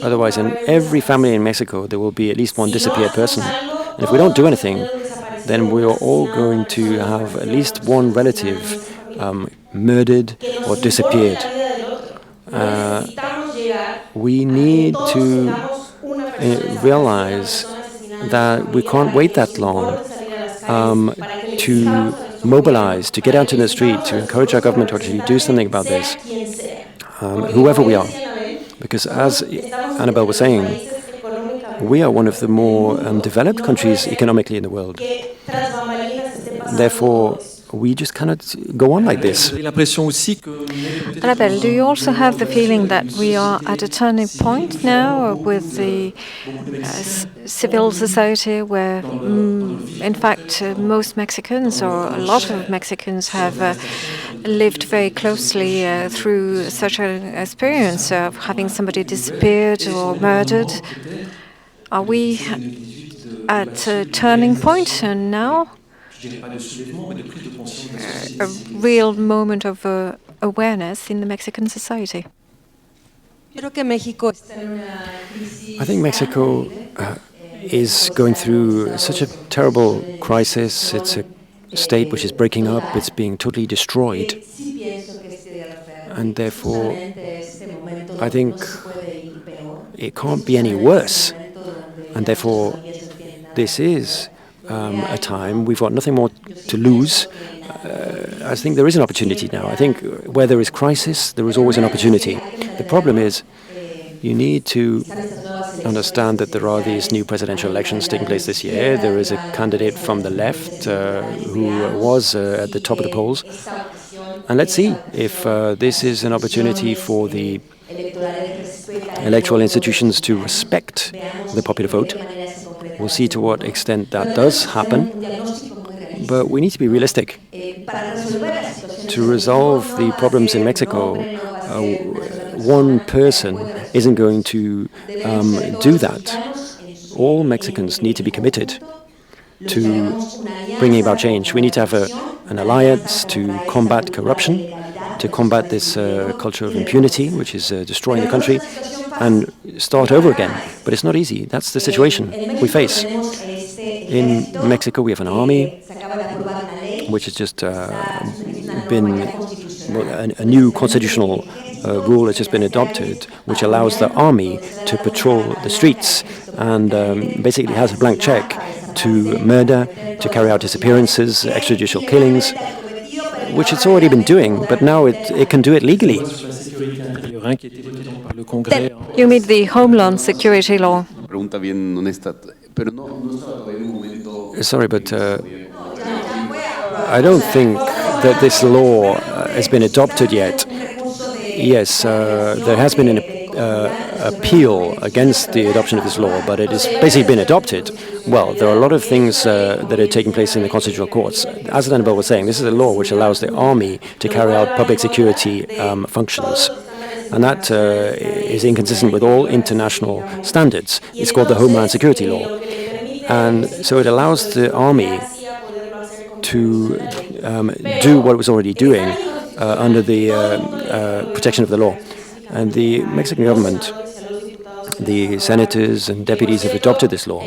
Otherwise, in every family in Mexico, there will be at least one disappeared person. And if we don't do anything, then we are all going to have at least one relative murdered or disappeared. We need to realize that we can't wait that long to mobilize, to get out in the street, to encourage our government to actually do something about this, whoever we are. Because as Annabelle was saying, we are one of the more developed countries economically in the world. Therefore, we just cannot go on like this. Annabelle, do you also have the feeling that we are at a turning point now with the civil society where, in fact, most Mexicans or a lot of Mexicans have lived very closely through such an experience of having somebody disappeared or murdered? Are we at a turning point and now? A real moment of awareness in the Mexican society. I think Mexico is going through such a terrible crisis. It's a state which is breaking up, it's being totally destroyed. And therefore, I think it can't be any worse. And therefore, this is a time we've got nothing more to lose. I think there is an opportunity now. I think where there is crisis, there is always an opportunity. The problem is you need to understand that there are these new presidential elections taking place this year. There is a candidate from the left who was at the top of the polls. And let's see if this is an opportunity for the electoral institutions to respect the popular vote. We'll see to what extent that does happen. But we need to be realistic. To resolve the problems in Mexico, one person isn't going to do that. All Mexicans need to be committed to bringing about change. We need to have an alliance to combat corruption, to combat this culture of impunity, which is destroying the country, and start over again. But it's not easy. That's the situation we face. In Mexico, we have an army, which has just been a new constitutional rule has just been adopted, which allows the army to patrol the streets and basically has a blank check to murder, to carry out disappearances, extrajudicial killings, which it's already been doing, but now it can do it legally. You mean the Homeland Security Law? Sorry, but I don't think that this law has been adopted yet. Yes, there has been an appeal against the adoption of this law, but it has basically been adopted. Well, there are a lot of things that are taking place in the constitutional courts. As Annabelle was saying, this is a law which allows the army to carry out public security functions. And that is inconsistent with all international standards. It's called the Homeland Security Law. And so it allows the army to do what it was already doing under the protection of the law. And the Mexican government, the senators and deputies have adopted this law.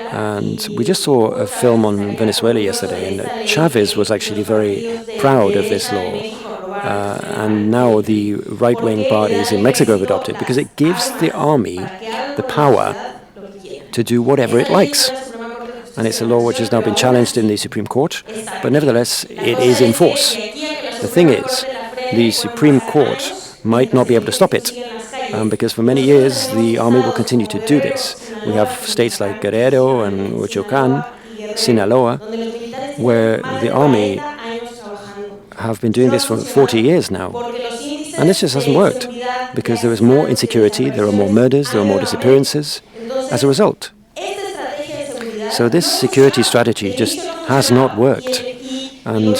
And we just saw a film on Venezuela yesterday, and Chavez was actually very proud of this law. And now the right-wing parties in Mexico have adopted, because it gives the army the power to do whatever it likes. And it's a law which has now been challenged in the Supreme Court, but nevertheless, it is in force. The thing is, the Supreme Court might not be able to stop it, because for many years, the army will continue to do this. We have states like Guerrero and Michoacán, Sinaloa, where the army have been doing this for 40 years now. And this just hasn't worked, because there is more insecurity, there are more murders, there are more disappearances as a result. So this security strategy just has not worked. And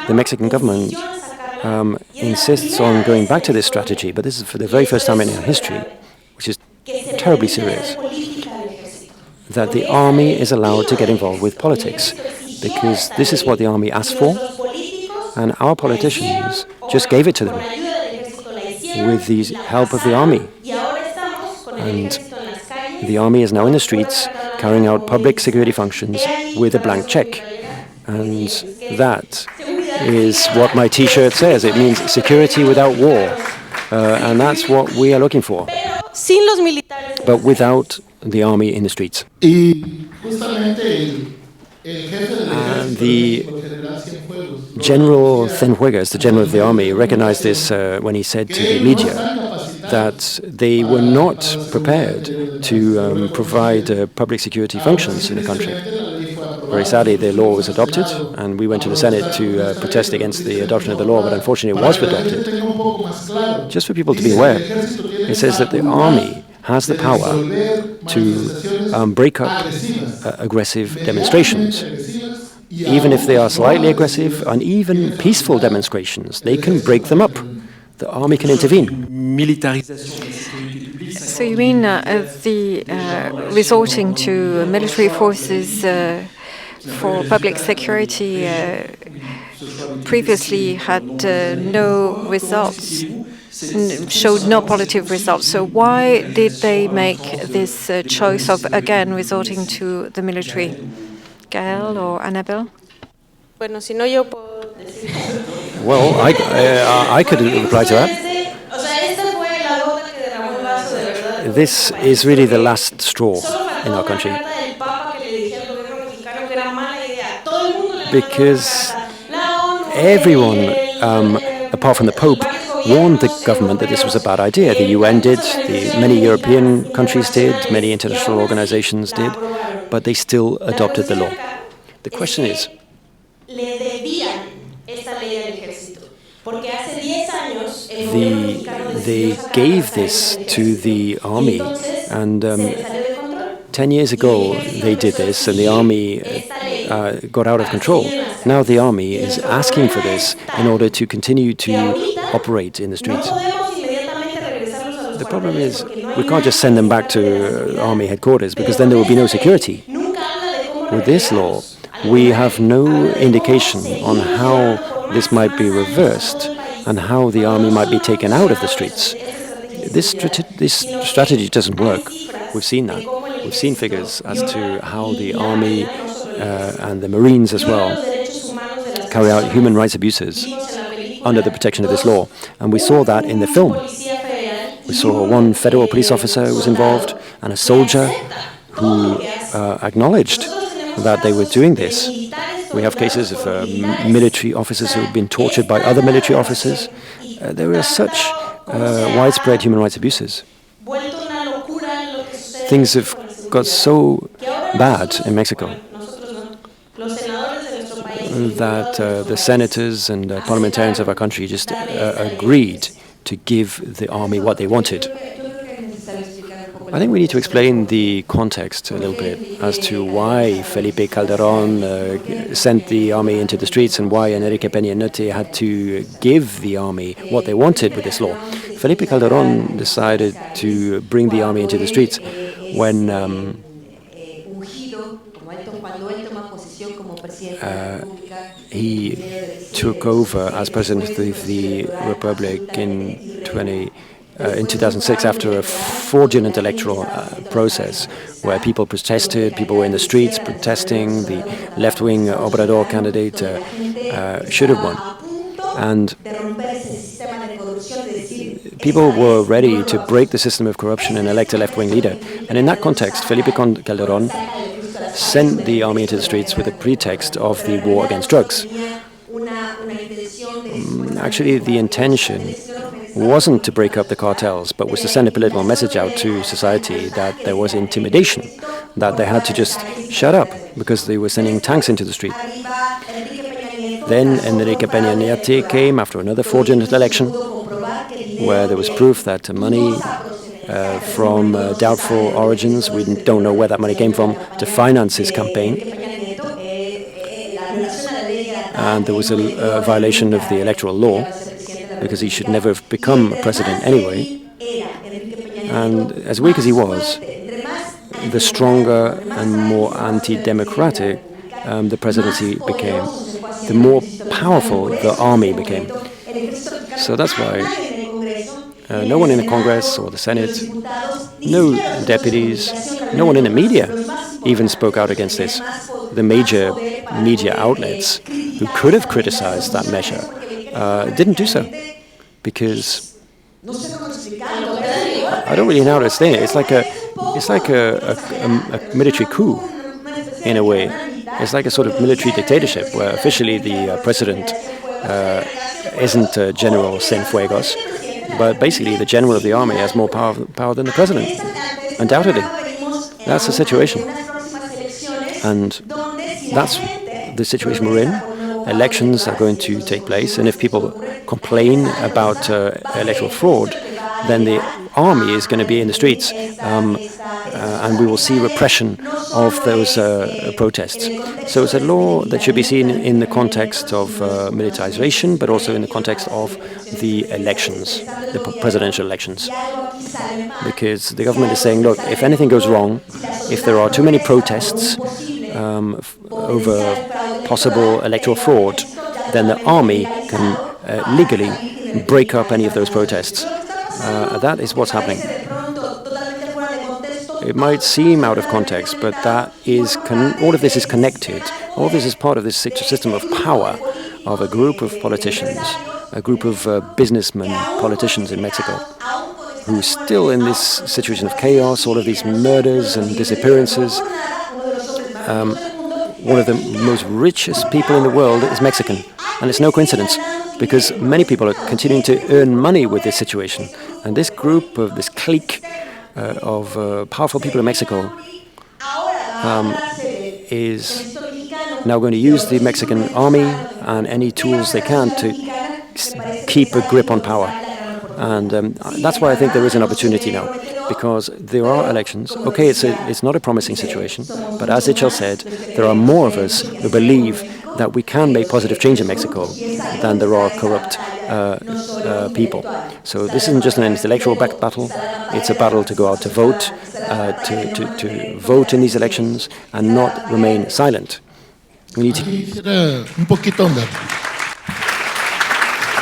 the Mexican government insists on going back to this strategy, but this is for the very first time in our history, which is terribly serious, that the army is allowed to get involved with politics, because this is what the army asked for, and our politicians just gave it to them with the help of the army. And the army is now in the streets carrying out public security functions with a blank check. And that is what my T-shirt says. It means security without war. And that's what we are looking for. But without the army in the streets. And the General Cienfuegos, the general of the army, recognized this when he said to the media that they were not prepared to provide public security functions in the country. Very sadly, the law was adopted, and we went to the Senate to protest against the adoption of the law, but unfortunately it was adopted. Just for people to be aware, it says that the army has the power to break up aggressive demonstrations. Even if they are slightly aggressive and even peaceful demonstrations, they can break them up. The army can intervene. So you mean the resorting to military forces for public security previously had no results, showed no positive results. So why did they make this choice of again resorting to the military? Gael or Annabelle? Well, I could reply to that. This is really the last straw in our country. Because everyone, apart from the Pope, warned the government that this was a bad idea. The UN did, many European countries did, many international organizations did, but they still adopted the law. The question is, they gave this to the army, and 10 years ago they did this, and the army got out of control. Now the army is asking for this in order to continue to operate in the streets. The problem is we can't just send them back to army headquarters, because then there will be no security. With this law, we have no indication on how this might be reversed and how the army might be taken out of the streets. This strategy doesn't work. We've seen that. We've seen figures as to how the army and the Marines as well carry out human rights abuses under the protection of this law. And we saw that in the film. We saw one federal police officer who was involved and a soldier who acknowledged that they were doing this. We have cases of military officers who have been tortured by other military officers. There are such widespread human rights abuses. Things have got so bad in Mexico that the senators and parliamentarians of our country just agreed to give the army what they wanted. I think we need to explain the context a little bit as to why Felipe Calderón sent the army into the streets and why Enrique Peña Nieto had to give the army what they wanted with this law. Felipe Calderón decided to bring the army into the streets when he took over as president of the Republic in 2006 after a fraudulent electoral process where people protested, people were in the streets protesting, the left-wing Obrador candidate should have won. And people were ready to break the system of corruption and elect a left-wing leader. And in that context, Felipe Calderón sent the army into the streets with a pretext of the war against drugs. Actually, the intention wasn't to break up the cartels, but was to send a political message out to society that there was intimidation, that they had to just shut up because they were sending tanks into the street. Then Enrique Peña Nieto came after another fraudulent election where there was proof that money from doubtful origins, we don't know where that money came from, to finance his campaign. And there was a violation of the electoral law, because he should never have become president anyway. And as weak as he was, the stronger and more anti-democratic the presidency became, the more powerful the army became. So that's why no one in the Congress or the Senate, no deputies, no one in the media even spoke out against this. The major media outlets who could have criticized that measure didn't do so, because I don't really know how to explain it. It's like a military coup in a way. It's like a sort of military dictatorship where officially the president isn't General Cienfuegos, but basically the general of the army has more power than the president, undoubtedly. That's the situation. And that's the situation we're in. Elections are going to take place, and if people complain about electoral fraud, then the army is going to be in the streets, and we will see repression of those protests. So it's a law that should be seen in the context of militarization, but also in the context of the elections, the presidential elections. Because the government is saying, look, if anything goes wrong, if there are too many protests over possible electoral fraud, then the army can legally break up any of those protests. That is what's happening. It might seem out of context, but that is all of this is connected. All of this is part of this system of power of a group of politicians, a group of businessmen, politicians in Mexico, who are still in this situation of chaos, all of these murders and disappearances. One of the most richest people in the world is Mexican, and it's no coincidence, because many people are continuing to earn money with this situation. And this group, of this clique of powerful people in Mexico is now going to use the Mexican army and any tools they can to keep a grip on power. And that's why I think there is an opportunity now, because there are elections. Okay, it's not a promising situation, but as Ichel said, there are more of us who believe that we can make positive change in Mexico than there are corrupt people. So this isn't just an intellectual battle, it's a battle to go out to vote, to vote in these elections and not remain silent. We need to...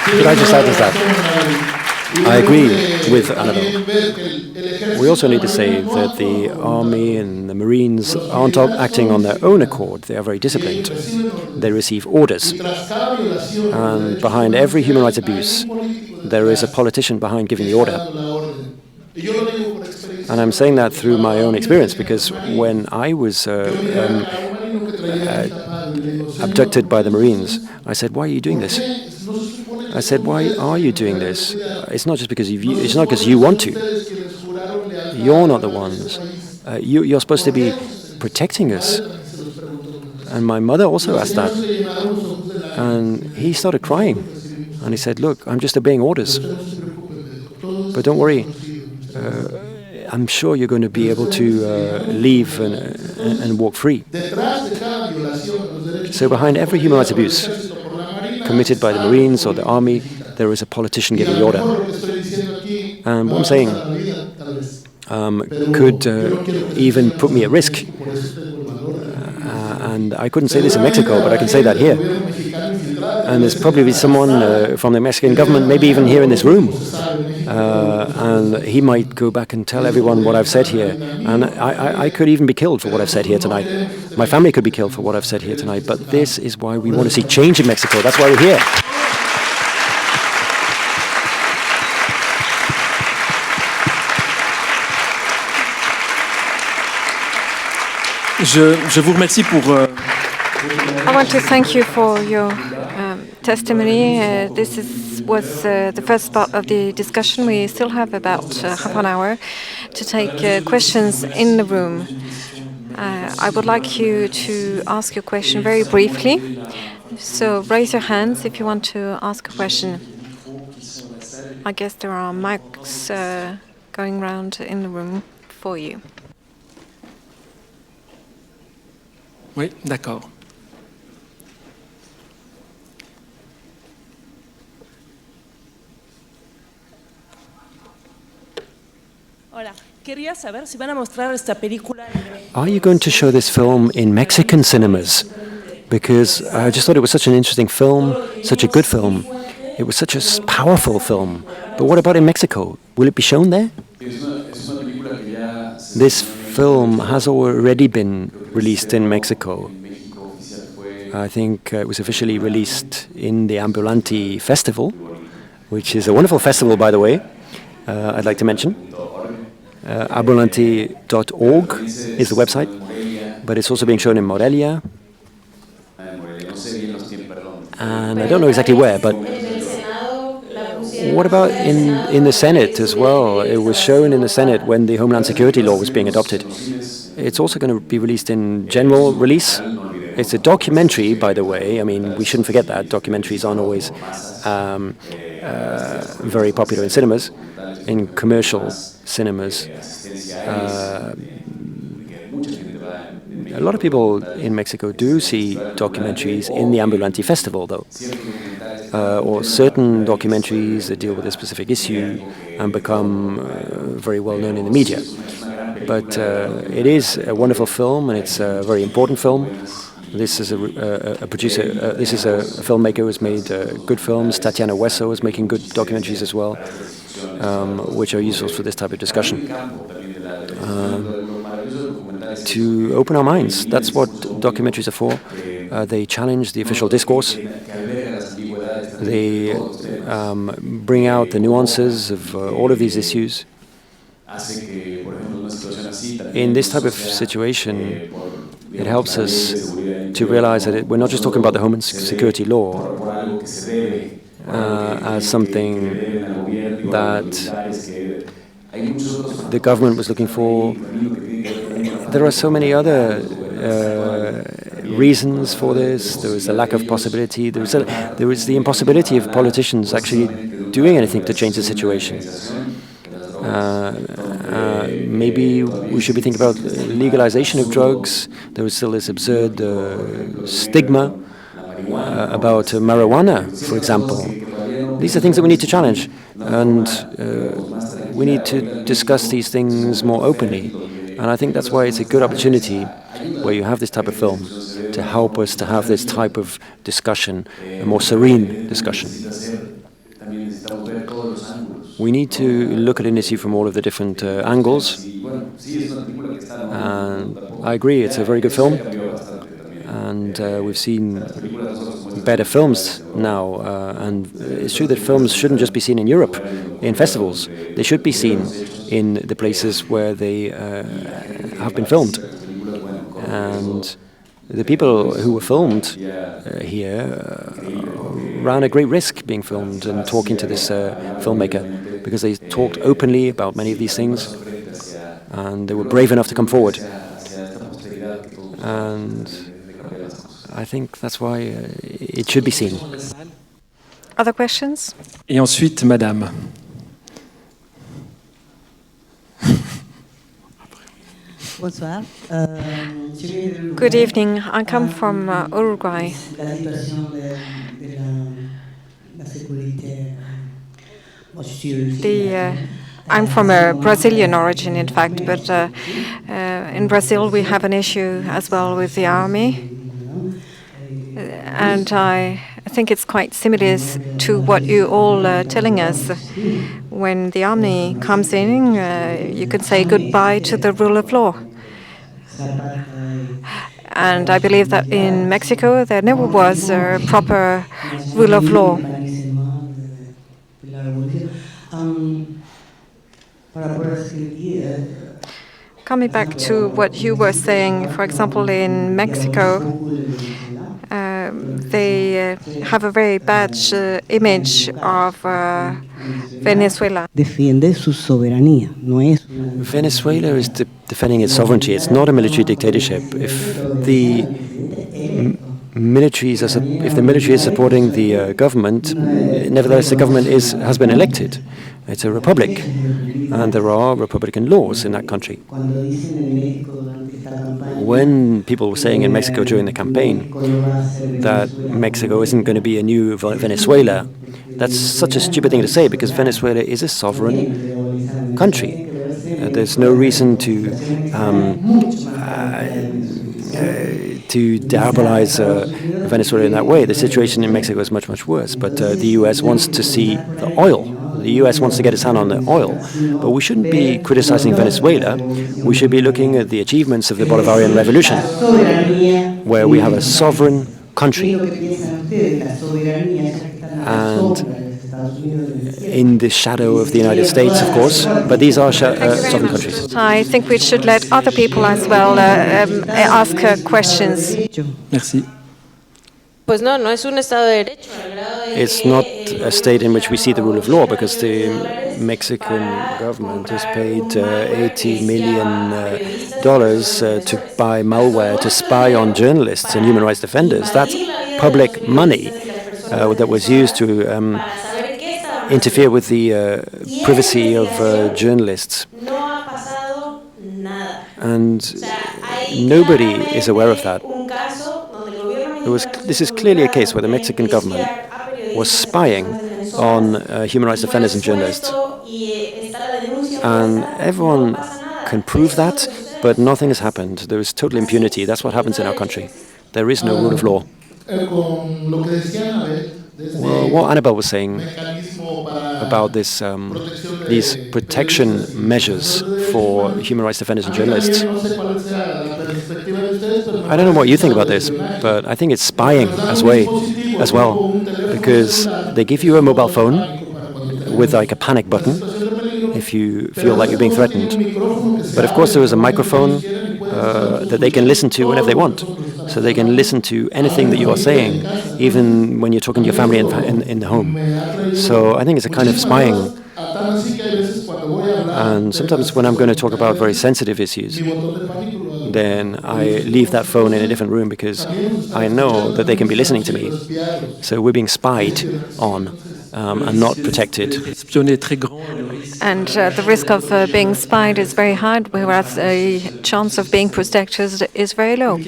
Could I just add to that? I agree with Annabelle. We also need to say that the army and the Marines aren't acting on their own accord. They are very disciplined. They receive orders. And behind every human rights abuse, there is a politician behind giving the order. And I'm saying that through my own experience, because when I was abducted by the Marines, I said, "Why are you doing this?" I said, "Why are you doing this? It's not just because it's not because you want to. You're not the ones. You're supposed to be protecting us." And my mother also asked that. And he started crying. And he said, "Look, I'm just obeying orders. But don't worry. I'm sure you're going to be able to leave and walk free." So behind every human rights abuse committed by the Marines or the army, there is a politician giving the order. And what I'm saying could even put me at risk. And I couldn't say this in Mexico, but I can say that here. And there's probably someone from the Mexican government, maybe even here in this room. And he might go back and tell everyone what I've said here. And I could even be killed for what I've said here tonight. My family could be killed for what I've said here tonight. But this is why we want to see change in Mexico. That's why we're here. Je vous remercie pour... I want to thank you for your testimony. This was the first part of the discussion. We still have about half an hour to take questions in the room. I would like you to ask your question very briefly. So raise your hands if you want to ask a question. I guess there are mics going round in the room for you. Oui, d'accord. Hola, quería saber si van a mostrar esta película. Are you going to show this film in Mexican cinemas? Because I just thought it was such an interesting film, such a good film. It was such a powerful film. But what about in Mexico? Will it be shown there? This film has already been released in Mexico. I think it was officially released in the Ambulante Festival, which is a wonderful festival, by the way, I'd like to mention. Ambulante.org is the website, but it's also being shown in Morelia. And I don't know exactly where, but what about in the Senate as well? It was shown in the Senate when the Homeland Security law was being adopted. It's also going to be released in general release. It's a documentary, by the way. I mean, we shouldn't forget that. Documentaries aren't always very popular in cinemas, in commercial cinemas. A lot of people in Mexico do see documentaries in the Ambulante Festival, though, or certain documentaries that deal with a specific issue and become very well known in the media. But it is a wonderful film, and it's a very important film. This is a producer. This is a filmmaker who has made good films. Tatiana Hueso is making good documentaries as well, which are useful for this type of discussion. To open our minds. That's what documentaries are for. They challenge the official discourse. They bring out the nuances of all of these issues. In this type of situation, it helps us to realize that we're not just talking about the Homeland Security law as something that the government was looking for. There are so many other reasons for this. There is a lack of possibility. There is the impossibility of politicians actually doing anything to change the situation. Maybe we should be thinking about legalization of drugs. There is still this absurd stigma about marijuana, for example. These are things that we need to challenge, and we need to discuss these things more openly. And I think that's why it's a good opportunity where you have this type of film to help us to have this type of discussion, a more serene discussion. We need to look at an issue from all of the different angles. And I agree, it's a very good film. And we've seen better films now. And it's true that films shouldn't just be seen in Europe, in festivals. They should be seen in the places where they have been filmed. And the people who were filmed here ran a great risk being filmed and talking to this filmmaker, because they talked openly about many of these things, and they were brave enough to come forward. And I think that's why it should be seen. Other questions? Et ensuite, Madame. Bonsoir. Good evening. I come from Uruguay. I'm from a Brazilian origin, in fact, but in Brazil we have an issue as well with the army. And I think it's quite similar to what you all are telling us. When the army comes in, you can say goodbye to the rule of law. And I believe that in Mexico there never was a proper rule of law. Coming back to what you were saying, for example, in Mexico, they have a very bad image of Venezuela. Venezuela is defending its sovereignty. It's not a military dictatorship. If the military is supporting the government, nevertheless the government has been elected. It's a republic, and there are republican laws in that country. When people were saying in Mexico during the campaign that Mexico isn't going to be a new Venezuela, that's such a stupid thing to say, because Venezuela is a sovereign country. There's no reason to diabolize Venezuela in that way. The situation in Mexico is much, much worse. But the U.S. wants to see the oil. The U.S. wants to get its hand on the oil. But we shouldn't be criticizing Venezuela. We should be looking at the achievements of the Bolivarian Revolution, where we have a sovereign country. And in the shadow of the United States, of course, but these are sovereign countries. I think we should let other people as well ask questions. Merci. Pues no, no es un Estado de Derecho. It's not a state in which we see the rule of law, because the Mexican government has paid $80 million to buy malware to spy on journalists and human rights defenders. That's public money that was used to interfere with the privacy of journalists. And nobody is aware of that. This is clearly a case where the Mexican government was spying on human rights defenders and journalists. And everyone can prove that, but nothing has happened. There is total impunity. That's what happens in our country. There is no rule of law. Well, what Annabelle was saying about this, these protection measures for human rights defenders and journalists, I don't know what you think about this, but I think it's spying as well, because they give you a mobile phone with like a panic button if you feel like you're being threatened. But of course there is a microphone that they can listen to whenever they want. So they can listen to anything that you are saying, even when you're talking to your family in the home. So I think it's a kind of spying. And sometimes when I'm going to talk about very sensitive issues, then I leave that phone in a different room, because I know that they can be listening to me. So we're being spied on and not protected. And the risk of being spied is very high, whereas the chance of being protected is very low.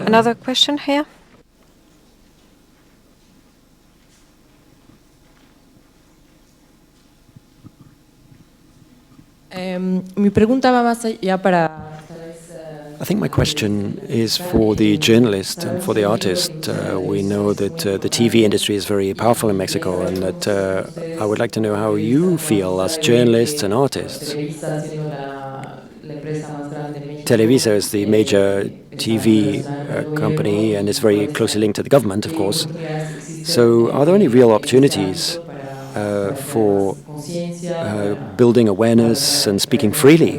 Another question here? Mi pregunta va más allá para... I think my question is for the journalist and for the artist. We know that the TV industry is very powerful in Mexico, and that I would like to know how you feel as journalists and artists. Televisa is the major TV company, and it's very closely linked to the government, of course. So are there any real opportunities for building awareness and speaking freely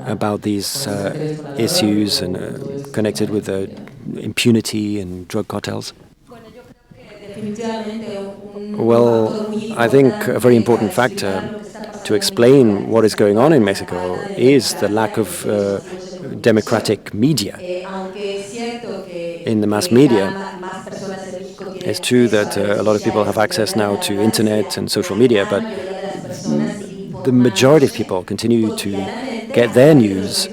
about these issues and connected with impunity and drug cartels? Well, I think a very important factor to explain what is going on in Mexico is the lack of democratic media. In the mass media, it's true that a lot of people have access now to internet and social media, but the majority of people continue to get their news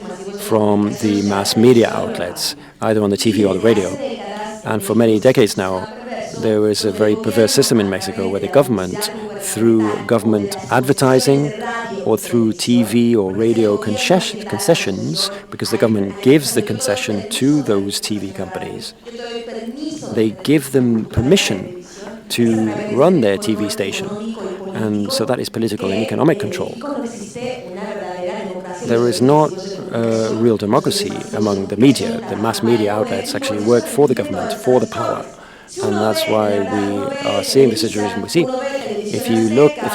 from the mass media outlets, either on the TV or the radio. And for many decades now, there is a very perverse system in Mexico where the government, through government advertising or through TV or radio concessions, because the government gives the concession to those TV companies, they give them permission to run their TV station. And so that is political and economic control. There is not real democracy among the media. The mass media outlets actually work for the government, for the power. And that's why we are seeing the situation we see. If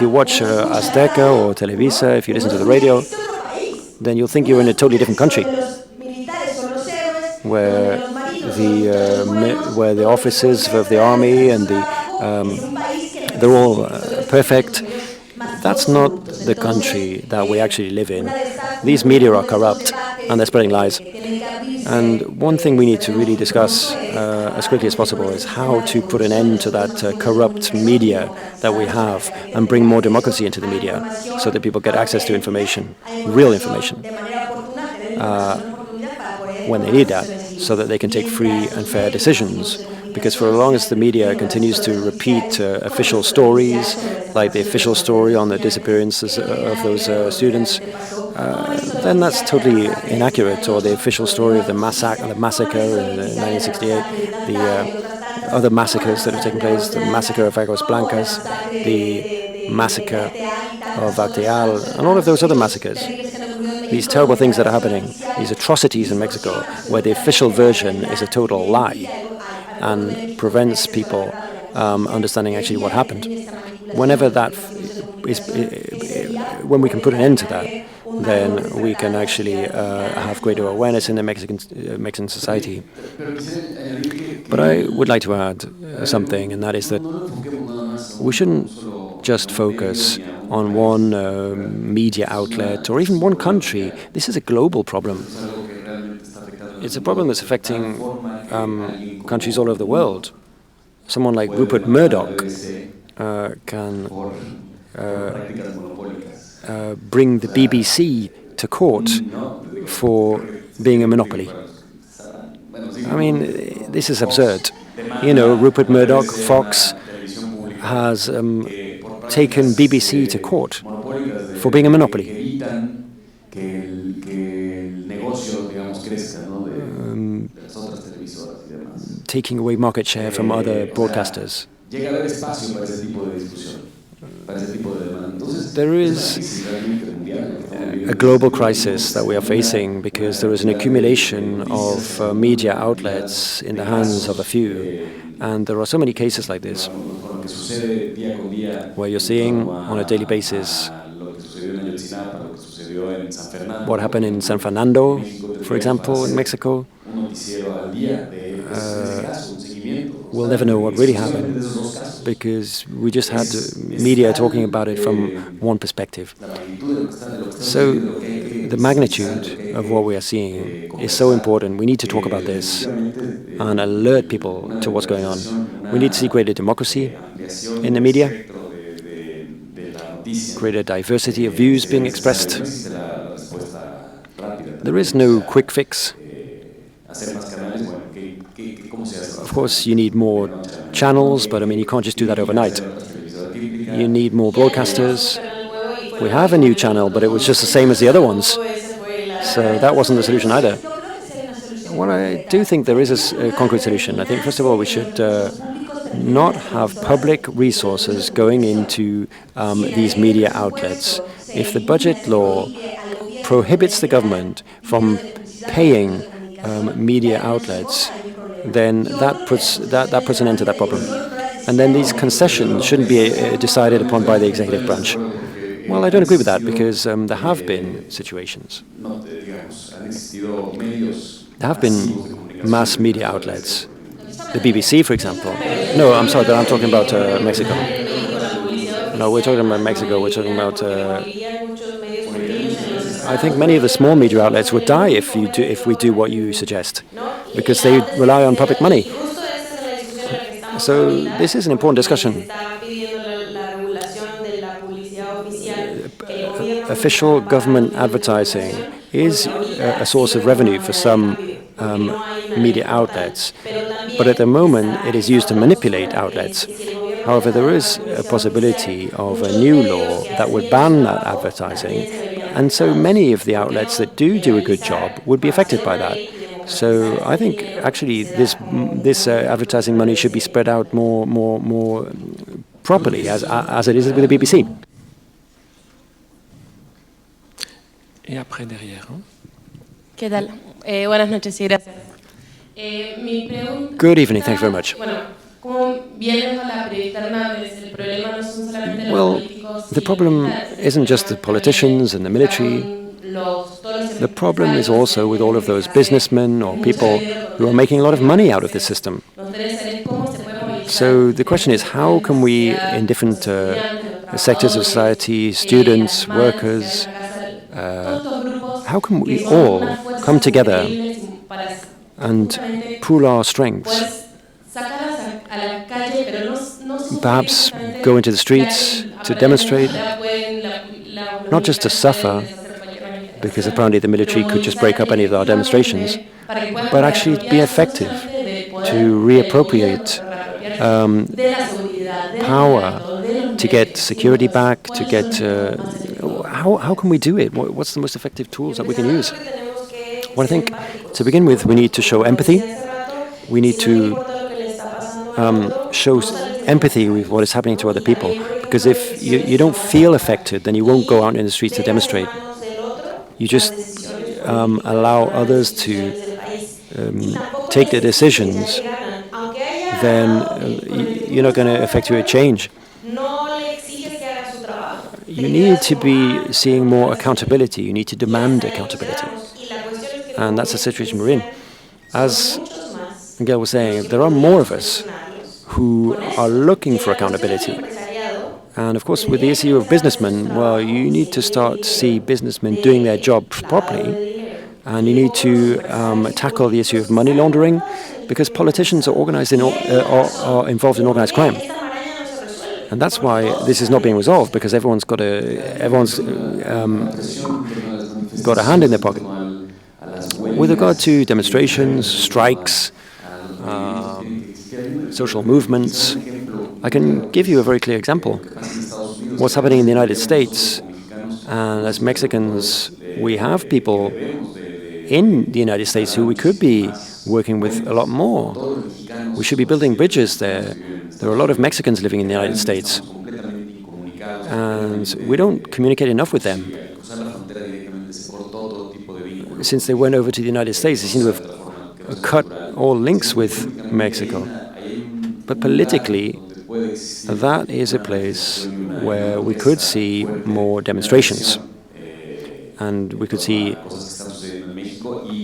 you watch Azteca or Televisa, if you listen to the radio, then you'll think you're in a totally different country, where the officers of the army and they're all perfect. That's not the country that we actually live in. these media are corrupt and they're spreading lies. And one thing we need to really discuss as quickly as possible is how to put an end to that corrupt media that we have and bring more democracy into the media so that people get access to information, real information, when they need that, so that they can take free and fair decisions. Because for as long as the media continues to repeat official stories, like the official story on the disappearances of those students, then that's totally inaccurate. Or the official story of the massacre in 1968, the other massacres that have taken place, the massacre of Aguas Blancas, the massacre of Acteal, and all of those other massacres. These terrible things that are happening, these atrocities in Mexico, where the official version is a total lie and prevents people understanding actually what happened. Whenever that when we can put an end to that, then we can actually have greater awareness in the Mexican society. But I would like to add something, and that is that we shouldn't just focus on one media outlet or even one country. This is a global problem. It's a problem that's affecting countries all over the world. Someone like Rupert Murdoch can bring the BBC to court for being a monopoly. I mean, this is absurd. You know, Rupert Murdoch, Fox, has taken BBC to court for being a monopoly. Taking away market share from other broadcasters. There is a global crisis that we are facing because there is an accumulation of media outlets in the hands of a few. And there are so many cases like this, where you're seeing on a daily basis what happened in San Fernando, for example, in Mexico. We'll never know what really happened because we just had media talking about it from one perspective. So the magnitude of what we are seeing is so important. We need to talk about this and alert people to what's going on. We need to see greater democracy in the media, greater diversity of views being expressed. There is no quick fix. Of course, you need more channels, but I mean, you can't just do that overnight. You need more broadcasters. We have a new channel, but it was just the same as the other ones. So that wasn't the solution either. Well, I do think there is a concrete solution. I think, first of all, we should not have public resources going into these media outlets. If the budget law prohibits the government from paying media outlets, then that puts an end to that problem. And then these concessions shouldn't be decided upon by the executive branch. Well, I don't agree with that because there have been situations. There have been mass media outlets. The BBC, for example. No, I'm sorry, but I'm talking about Mexico. No, we're talking about Mexico. We're talking about... I think many of the small media outlets would die if we do what you suggest, because they rely on public money. So this is an important discussion. Official government advertising is a source of revenue for some media outlets, but at the moment it is used to manipulate outlets. However, there is a possibility of a new law that would ban that advertising, and so many of the outlets that do a good job would be affected by that. So I think actually this advertising money should be spread out more properly, as it is with the BBC. Et après derrière. ¿Qué tal? Buenas noches y gracias. Good evening, thank you very much. Well, the problem isn't just the politicians and the military. The problem is also with all of those businessmen or people who are making a lot of money out of this system. So the question is, how can we, in different sectors of society, students, workers, how can we all come together and pool our strengths? Perhaps go into the streets to demonstrate, not just to suffer, because apparently the military could just break up any of our demonstrations, but actually be effective, to reappropriate power, to get security back, to get... how can we do it? What's the most effective tools that we can use? Well, I think, to begin with, we need to show empathy. We need to show empathy with what is happening to other people. Because if you don't feel affected, then you won't go out in the streets to demonstrate. You just allow others to take the decisions, then you're not going to effect a change. You need to be seeing more accountability. You need to demand accountability. And that's the situation we're in. As Miguel was saying, there are more of us who are looking for accountability. And of course, with the issue of businessmen, well, you need to start to see businessmen doing their jobs properly. And you need to tackle the issue of money laundering, because politicians are organized are involved in organized crime. And that's why this is not being resolved, because everyone's got a hand in their pocket. With regard to demonstrations, strikes, social movements, I can give you a very clear example. What's happening in the United States, and as Mexicans, we have people in the United States who we could be working with a lot more. We should be building bridges there. There are a lot of Mexicans living in the United States, and we don't communicate enough with them. Since they went over to the United States, they seem to have cut all links with Mexico. But politically, that is a place where we could see more demonstrations, and we could see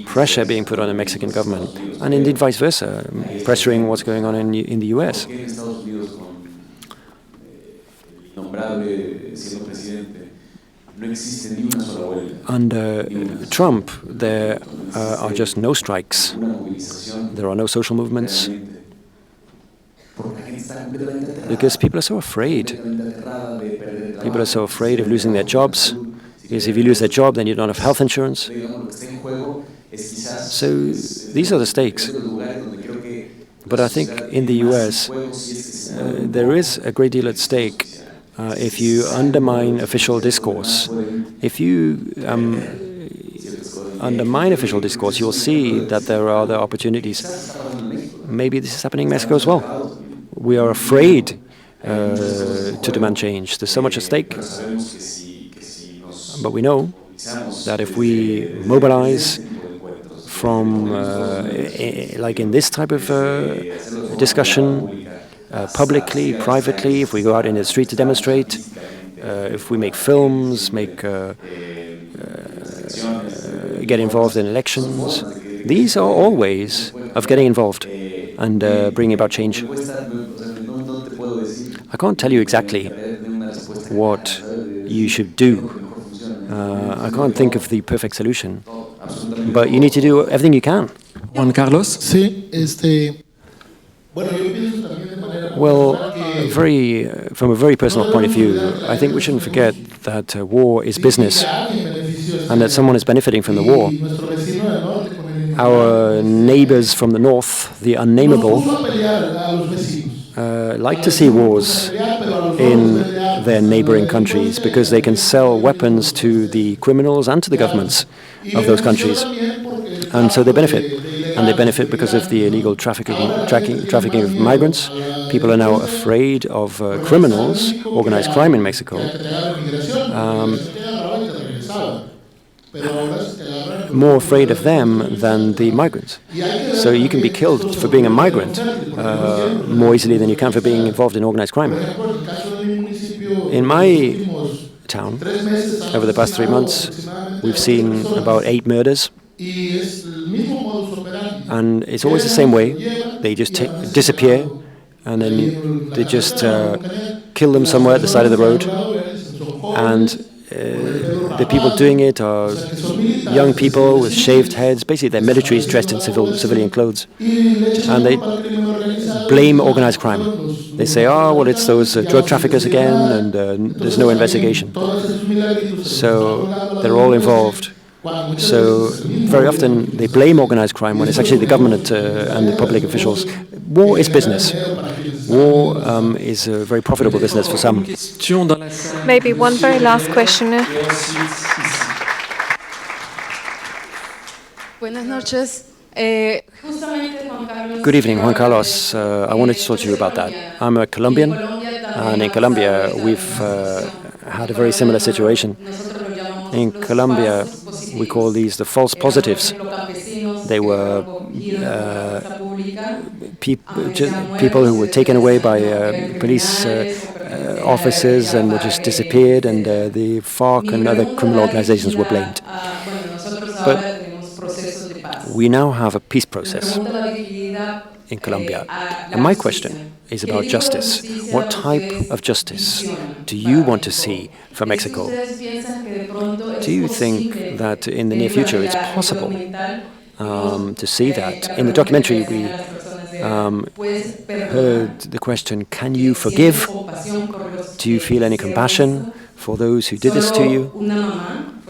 pressure being put on the Mexican government, and indeed vice versa, pressuring what's going on in the US. Under Trump, there are just no strikes. There are no social movements. Because people are so afraid. People are so afraid of losing their jobs. Because if you lose their job, then you don't have health insurance. So these are the stakes. But I think in the US, there is a great deal at stake if you undermine official discourse. If you undermine official discourse, you'll see that there are other opportunities. Maybe this is happening in Mexico as well. We are afraid to demand change. There's so much at stake. But we know that if we mobilize from, like in this type of discussion, publicly, privately, if we go out in the street to demonstrate, if we make films, get involved in elections, these are all ways of getting involved and bringing about change. I can't tell you exactly what you should do. I can't think of the perfect solution, but you need to do everything you can. Juan Carlos? Well, from a very personal point of view, I think we shouldn't forget that war is business and that someone is benefiting from the war. Our neighbors from the north, the unnameable, like to see wars in their neighboring countries because they can sell weapons to the criminals and to the governments of those countries. And so they benefit. And they benefit because of the illegal trafficking of migrants. People are now afraid of criminals, organized crime in Mexico. More afraid of them than the migrants. So you can be killed for being a migrant more easily than you can for being involved in organized crime. In my town, over the past 3 months, we've seen about 8 murders. And it's always the same way. They just disappear, and then they just kill them somewhere at the side of the road. And the people doing it are young people with shaved heads. Basically, they're militaries dressed in civilian clothes. And they blame organized crime. They say, oh, well, it's those drug traffickers again, and there's no investigation. So they're all involved. So very often they blame organized crime when it's actually the government and the public officials. War is business. War is a very profitable business for some. Maybe one very last question. Buenas noches. Good evening, Juan Carlos. I wanted to talk to you about that. I'm a Colombian, and in Colombia we've had a very similar situation. In Colombia, we call these the false positives. They were people who were taken away by police officers and were just disappeared, and the FARC and other criminal organizations were blamed. But we now have a peace process in Colombia. And my question is about justice. What type of justice do you want to see for Mexico? Do you think that in the near future it's possible to see that? In the documentary, we heard the question, can you forgive? Do you feel any compassion for those who did this to you?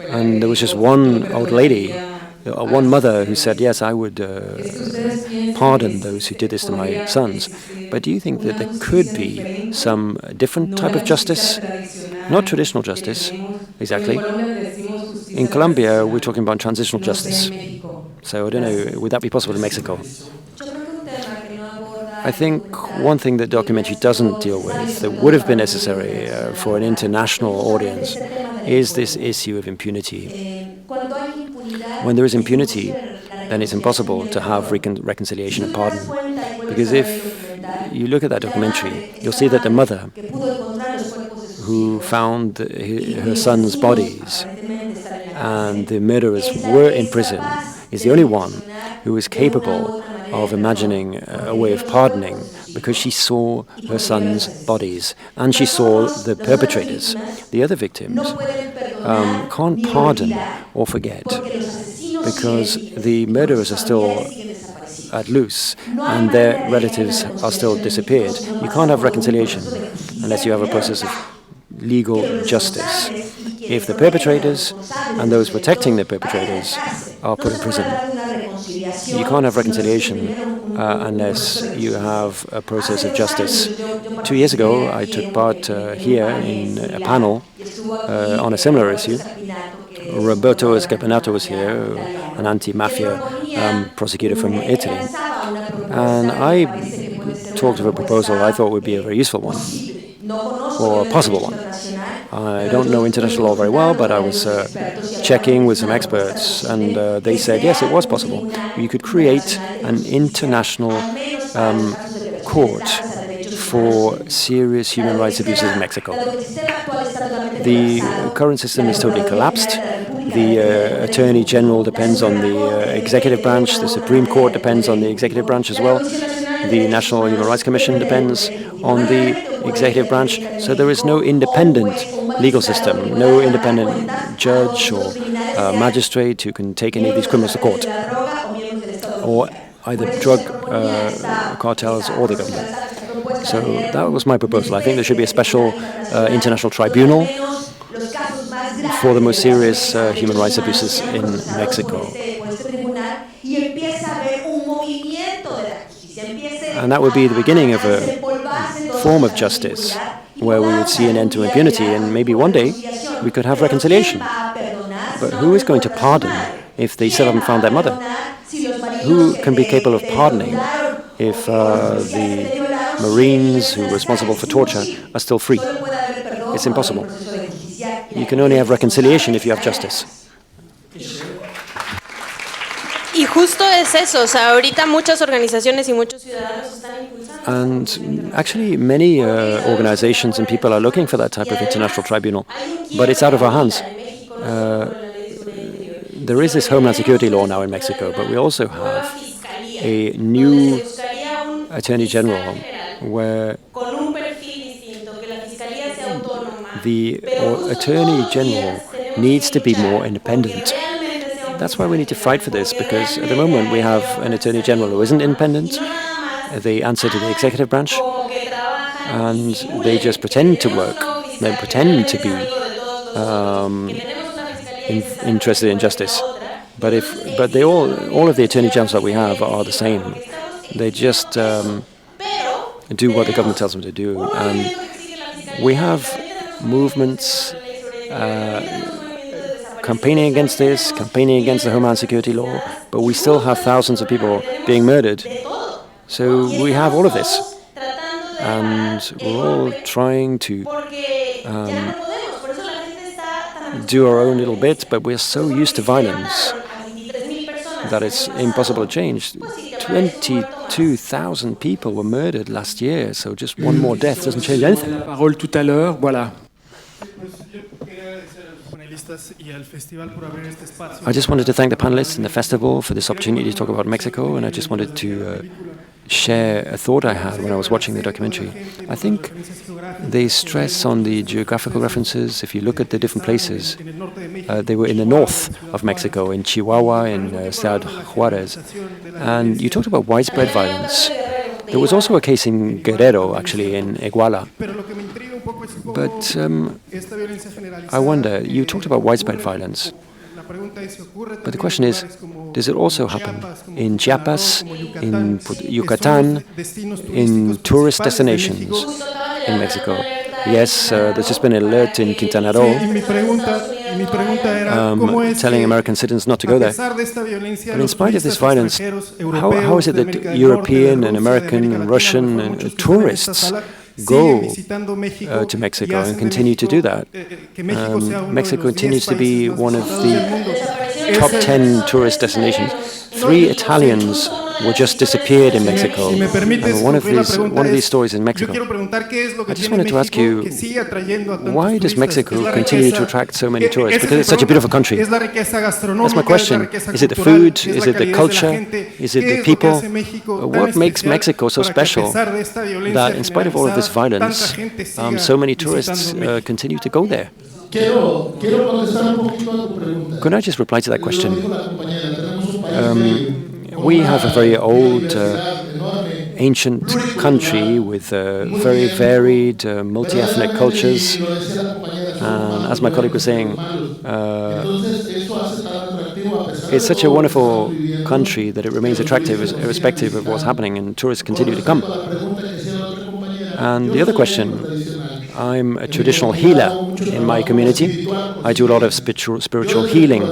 And there was just one old lady, one mother who said, yes, I would pardon those who did this to my sons. But do you think that there could be some different type of justice? Not traditional justice, exactly. In Colombia, we're talking about transitional justice. So I don't know, would that be possible in Mexico? I think one thing that documentary doesn't deal with that would have been necessary for an international audience is this issue of impunity. When there is impunity, then it's impossible to have reconciliation and pardon. Because if you look at that documentary, you'll see that the mother who found her son's bodies and the murderers were in prison is the only one who is capable of imagining a way of pardoning, because she saw her son's bodies and she saw the perpetrators. The other victims can't pardon or forget because the murderers are still at loose and their relatives are still disappeared. You can't have reconciliation unless you have a process of legal justice. If the perpetrators and those protecting the perpetrators are put in prison, you can't have reconciliation unless you have a process of justice. 2 years ago, I took part here in a panel on a similar issue. Roberto Escapinato was here, an anti-mafia prosecutor from Italy. And I talked of a proposal I thought would be a very useful one, or a possible one. I don't know international law very well, but I was checking with some experts, and they said, yes, it was possible. You could create an international court for serious human rights abuses in Mexico. The current system is totally collapsed. The Attorney General depends on the executive branch. The Supreme Court depends on the executive branch as well. The National Human Rights Commission depends on the executive branch. So there is no independent legal system, no independent judge or magistrate who can take any of these criminals to court, or either drug cartels or the government. So that was my proposal. I think there should be a special international tribunal for the most serious human rights abuses in Mexico. And that would be the beginning of a form of justice where we would see an end to impunity, and maybe one day we could have reconciliation. But who is going to pardon if they still haven't found their mother? Who can be capable of pardoning if the Marines who are responsible for torture are still free? It's impossible. You can only have reconciliation if you have justice. Y justo es eso, o sea, ahorita muchas organizaciones y muchos ciudadanos están impulsando. And actually many organizations and people are looking for that type of international tribunal, but it's out of our hands. There is this Homeland Security law now in Mexico, but we also have a new Attorney General where the Attorney General needs to be more independent. That's why we need to fight for this, because at the moment we have an Attorney General who isn't independent. They answer to the executive branch, and they just pretend to work. They pretend to be interested in justice. But all of the Attorney Generals that we have are the same. They just do what the government tells them to do. We have movements campaigning against this, campaigning against the Homeland Security law, but we still have thousands of people being murdered. So we have all of this, and we're all trying to do our own little bit, but we're so used to violence that it's impossible to change. 22,000 people were murdered last year, so just one more death doesn't change anything. La parole tout à l'heure, voilà. I just wanted to thank the panelists and the festival for this opportunity to talk about Mexico, and I just wanted to share a thought I had when I was watching the documentary. I think they stress on the geographical references. If you look at the different places, they were in the north of Mexico, in Chihuahua, in Ciudad Juarez, and you talked about widespread violence. There was also a case in Guerrero, actually, in Iguala. But I wonder, you talked about widespread violence. But the question is, does it also happen in Chiapas, in Yucatan, in tourist destinations in Mexico? Yes, there's just been an alert in Quintana Roo telling American citizens not to go there. But in spite of this violence, how is it that European and American and Russian and tourists go to Mexico and continue to do that? Mexico continues to be one of the top 10 tourist destinations. 3 Italians were just disappeared in Mexico. One of these stories in Mexico. I just wanted to ask you, why does Mexico continue to attract so many tourists? Because it's such a beautiful country. That's my question. Is it the food? Is it the culture? Is it the people? What makes Mexico so special that in spite of all of this violence, so many tourists continue to go there? Could I just reply to that question? We have a very old, ancient country with very varied, multi-ethnic cultures. And as my colleague was saying, it's such a wonderful country that it remains attractive irrespective of what's happening, and tourists continue to come. And the other question, I'm a traditional healer in my community. I do a lot of spiritual healing.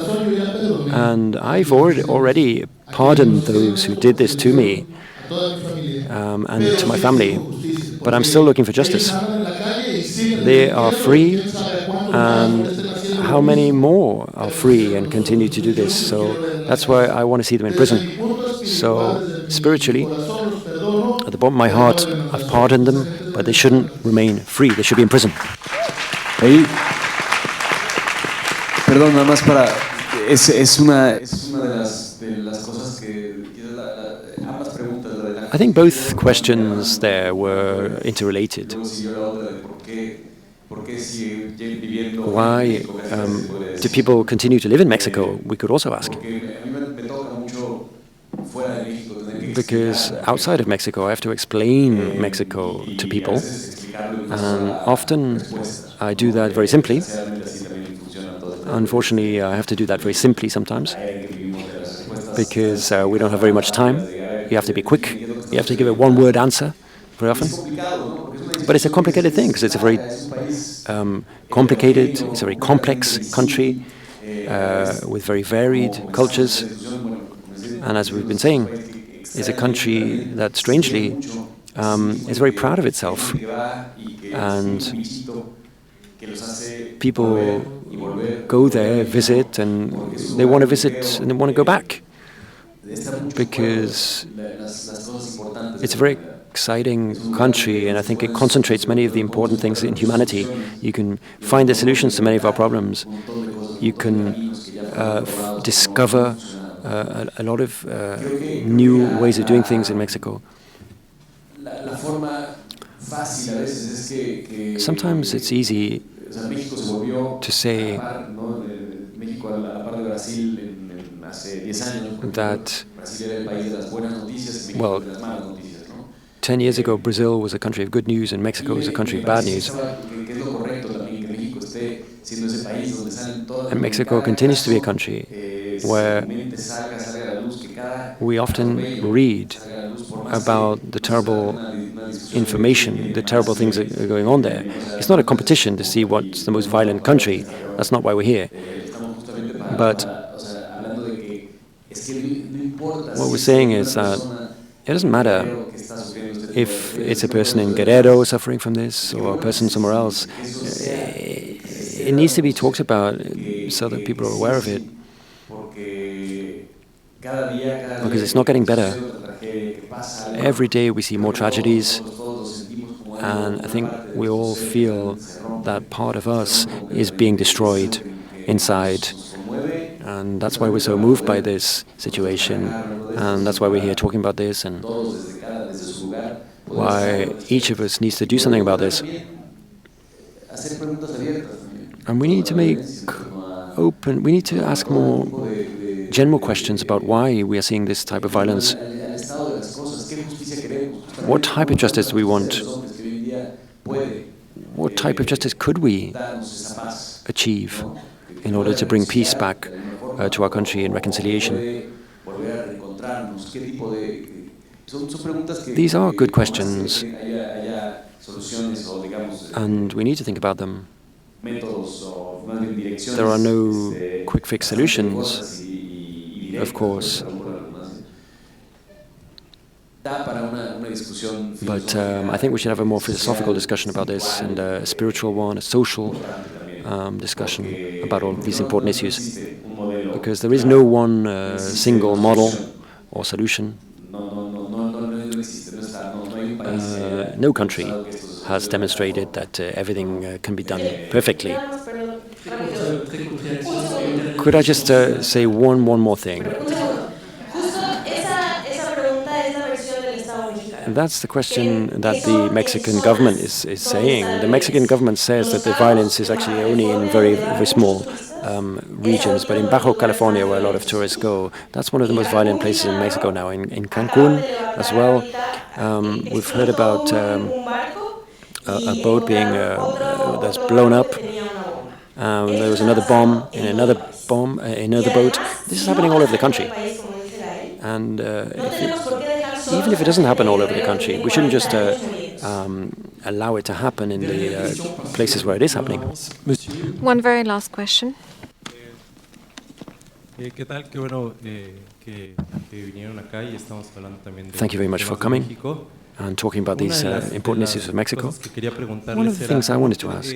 And I've already pardoned those who did this to me and to my family. But I'm still looking for justice. They are free, and how many more are free and continue to do this? So that's why I want to see them in prison. So spiritually, at the bottom of my heart, I've pardoned them, but they shouldn't remain free. They should be in prison. Ahí, perdón, nada más para... Es una de las cosas que... ambas preguntas. I think both questions there were interrelated. Why do people continue to live in Mexico? We could also ask. Because outside of Mexico, I have to explain Mexico to people. And often I do that very simply. Unfortunately, I have to do that very simply sometimes because we don't have very much time. You have to be quick. You have to give a one-word answer very often. But it's a complicated thing because it's a very complicated, it's a very complex country with very varied cultures. And as we've been saying, it's a country that strangely is very proud of itself. And people go there, visit, and they want to visit and they want to go back because it's a very exciting country, and I think it concentrates many of the important things in humanity. You can find the solutions to many of our problems. You can discover a lot of new ways of doing things in Mexico. Sometimes it's easy to say México a la par de Brasil hace 10 años. That, Brasil era el país de las buenas noticias, México de las malas noticias, ¿no? 10 years ago, Brazil was a country of good news and Mexico was a country of bad news. And Mexico continues to be a country where we often read about the terrible information, the terrible things that are going on there. It's not a competition to see what's the most violent country. That's not why we're here. But what we're saying is that it doesn't matter if it's a person in Guerrero suffering from this or a person somewhere else. It needs to be talked about so that people are aware of it. Because it's not getting better. Every day we see more tragedies, and I think we all feel that part of us is being destroyed inside. And that's why we're so moved by this situation, and that's why we're here talking about this, and why each of us needs to do something about this. And we need to we need to ask more general questions about why we are seeing this type of violence. What type of justice do we want? What type of justice could we achieve in order to bring peace back to our country and reconciliation? These are good questions, and we need to think about them. There are no quick fix solutions, of course. But I think we should have a more philosophical discussion about this, and a spiritual one, a social discussion about all these important issues. Because there is no one single model or solution. No country has demonstrated that everything can be done perfectly. Could I just say one more thing? That's the question that the Mexican government is saying. The Mexican government says that the violence is actually only in very, very small regions, but in Baja California, where a lot of tourists go, that's one of the most violent places in Mexico now. In Cancun as well, we've heard about a boat being that's blown up. There was another bomb in another boat. This is happening all over the country. And even if it doesn't happen all over the country, we shouldn't just allow it to happen in the places where it is happening. One very last question. Thank you very much for coming and talking about these important issues of Mexico. One of the things I wanted to ask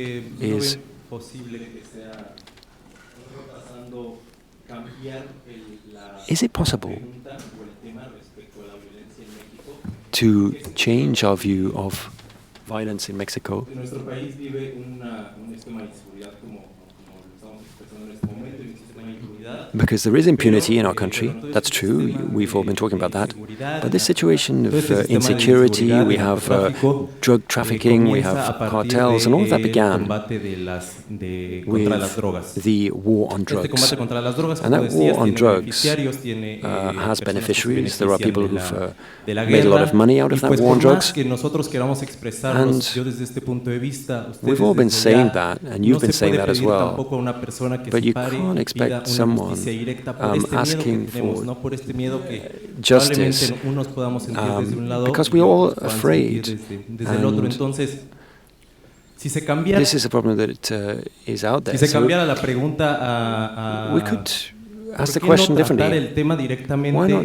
is it possible to change our view of violence in Mexico? Because there is impunity in our country, that's true, we've all been talking about that. But this situation of insecurity, we have drug trafficking, we have cartels, and all of that began with the war on drugs. And that war on drugs has beneficiaries. There are people who've made a lot of money out of that war on drugs. And we've all been saying that, and you've been saying that as well. But you can't expect someone asking for justice because we're all afraid. And this is a problem that is out there. So we could ask the question differently. Why not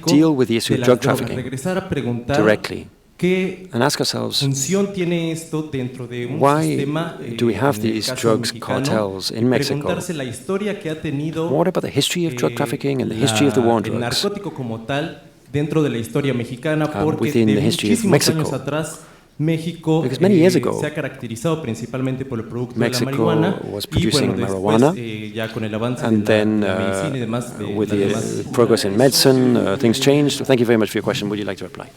deal with the issue of drug trafficking directly? And ask ourselves, why do we have these drugs cartels in Mexico? What about the history of drug trafficking and the history of the war on drugs within the history of Mexico? Because many years ago, Mexico was producing marijuana, and then with the progress in medicine, things changed. Thank you very much for your question. Would you like to reply?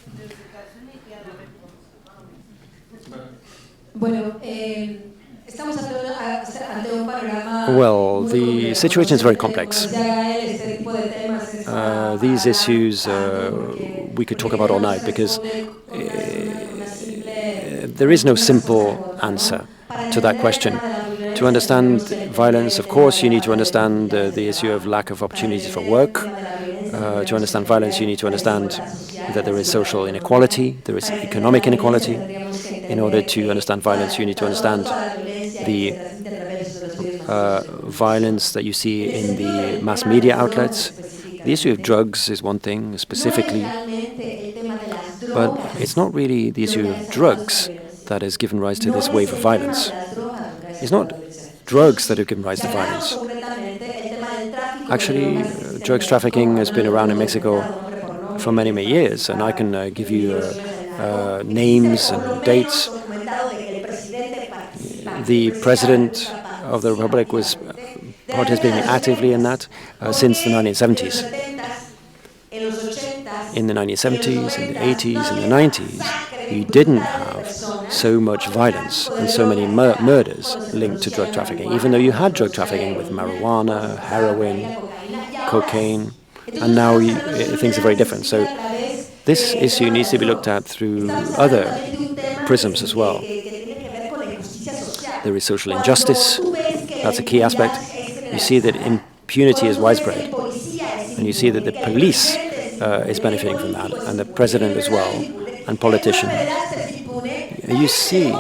Bueno, estamos Well, the situation is very complex. These issues we could talk about all night because there is no simple answer to that question. To understand violence, of course, you need to understand the issue of lack of opportunities for work. To understand violence, you need to understand that there is social inequality, there is economic inequality. In order to understand violence, you need to understand the violence that you see in the mass media outlets. The issue of drugs is one thing specifically, but it's not really the issue of drugs that has given rise to this wave of violence. It's not drugs that have given rise to violence. Actually, drugs trafficking has been around in Mexico for many, many years, and I can give you names and dates. The President of the Republic was participating actively in that since the 1970s. In the 1970s, in the 80s, in the 90s, you didn't have so much violence and so many murders linked to drug trafficking, even though you had drug trafficking with marijuana, heroin, cocaine, and now things are very different. So this issue needs to be looked at through other prisms as well. There is social injustice. That's a key aspect. You see that impunity is widespread, and you see that the police is benefiting from that, and the president as well, and politicians. You see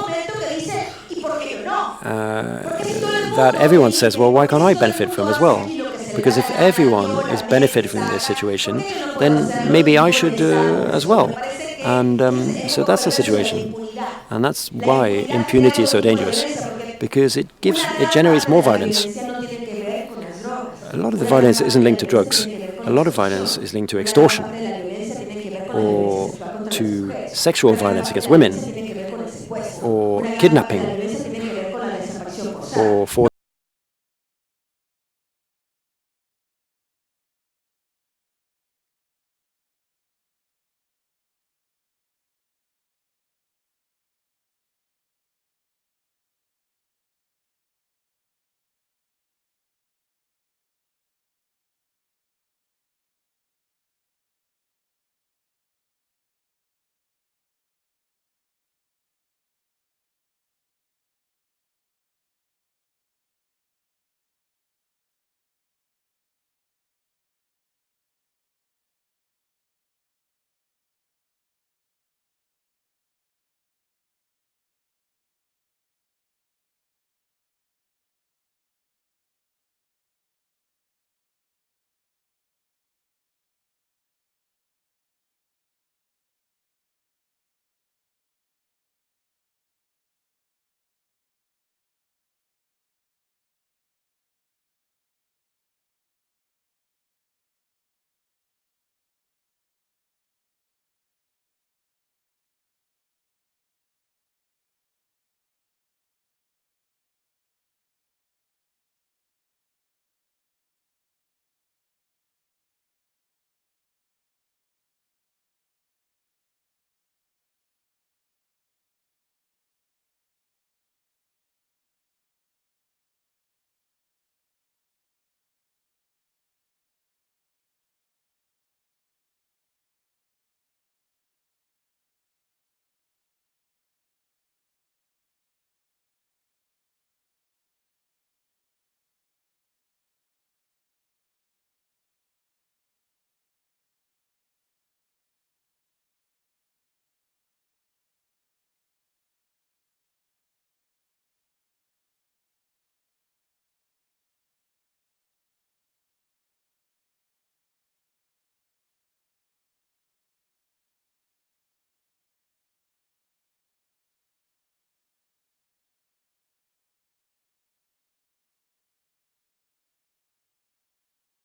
that everyone says, well, why can't I benefit from as well? Because if everyone is benefiting from this situation, then maybe I should as well. And so that's the situation. And that's why impunity is so dangerous, because it generates more violence. A lot of the violence isn't linked to drugs. A lot of violence is linked to extortion or to sexual violence against women or kidnapping or forced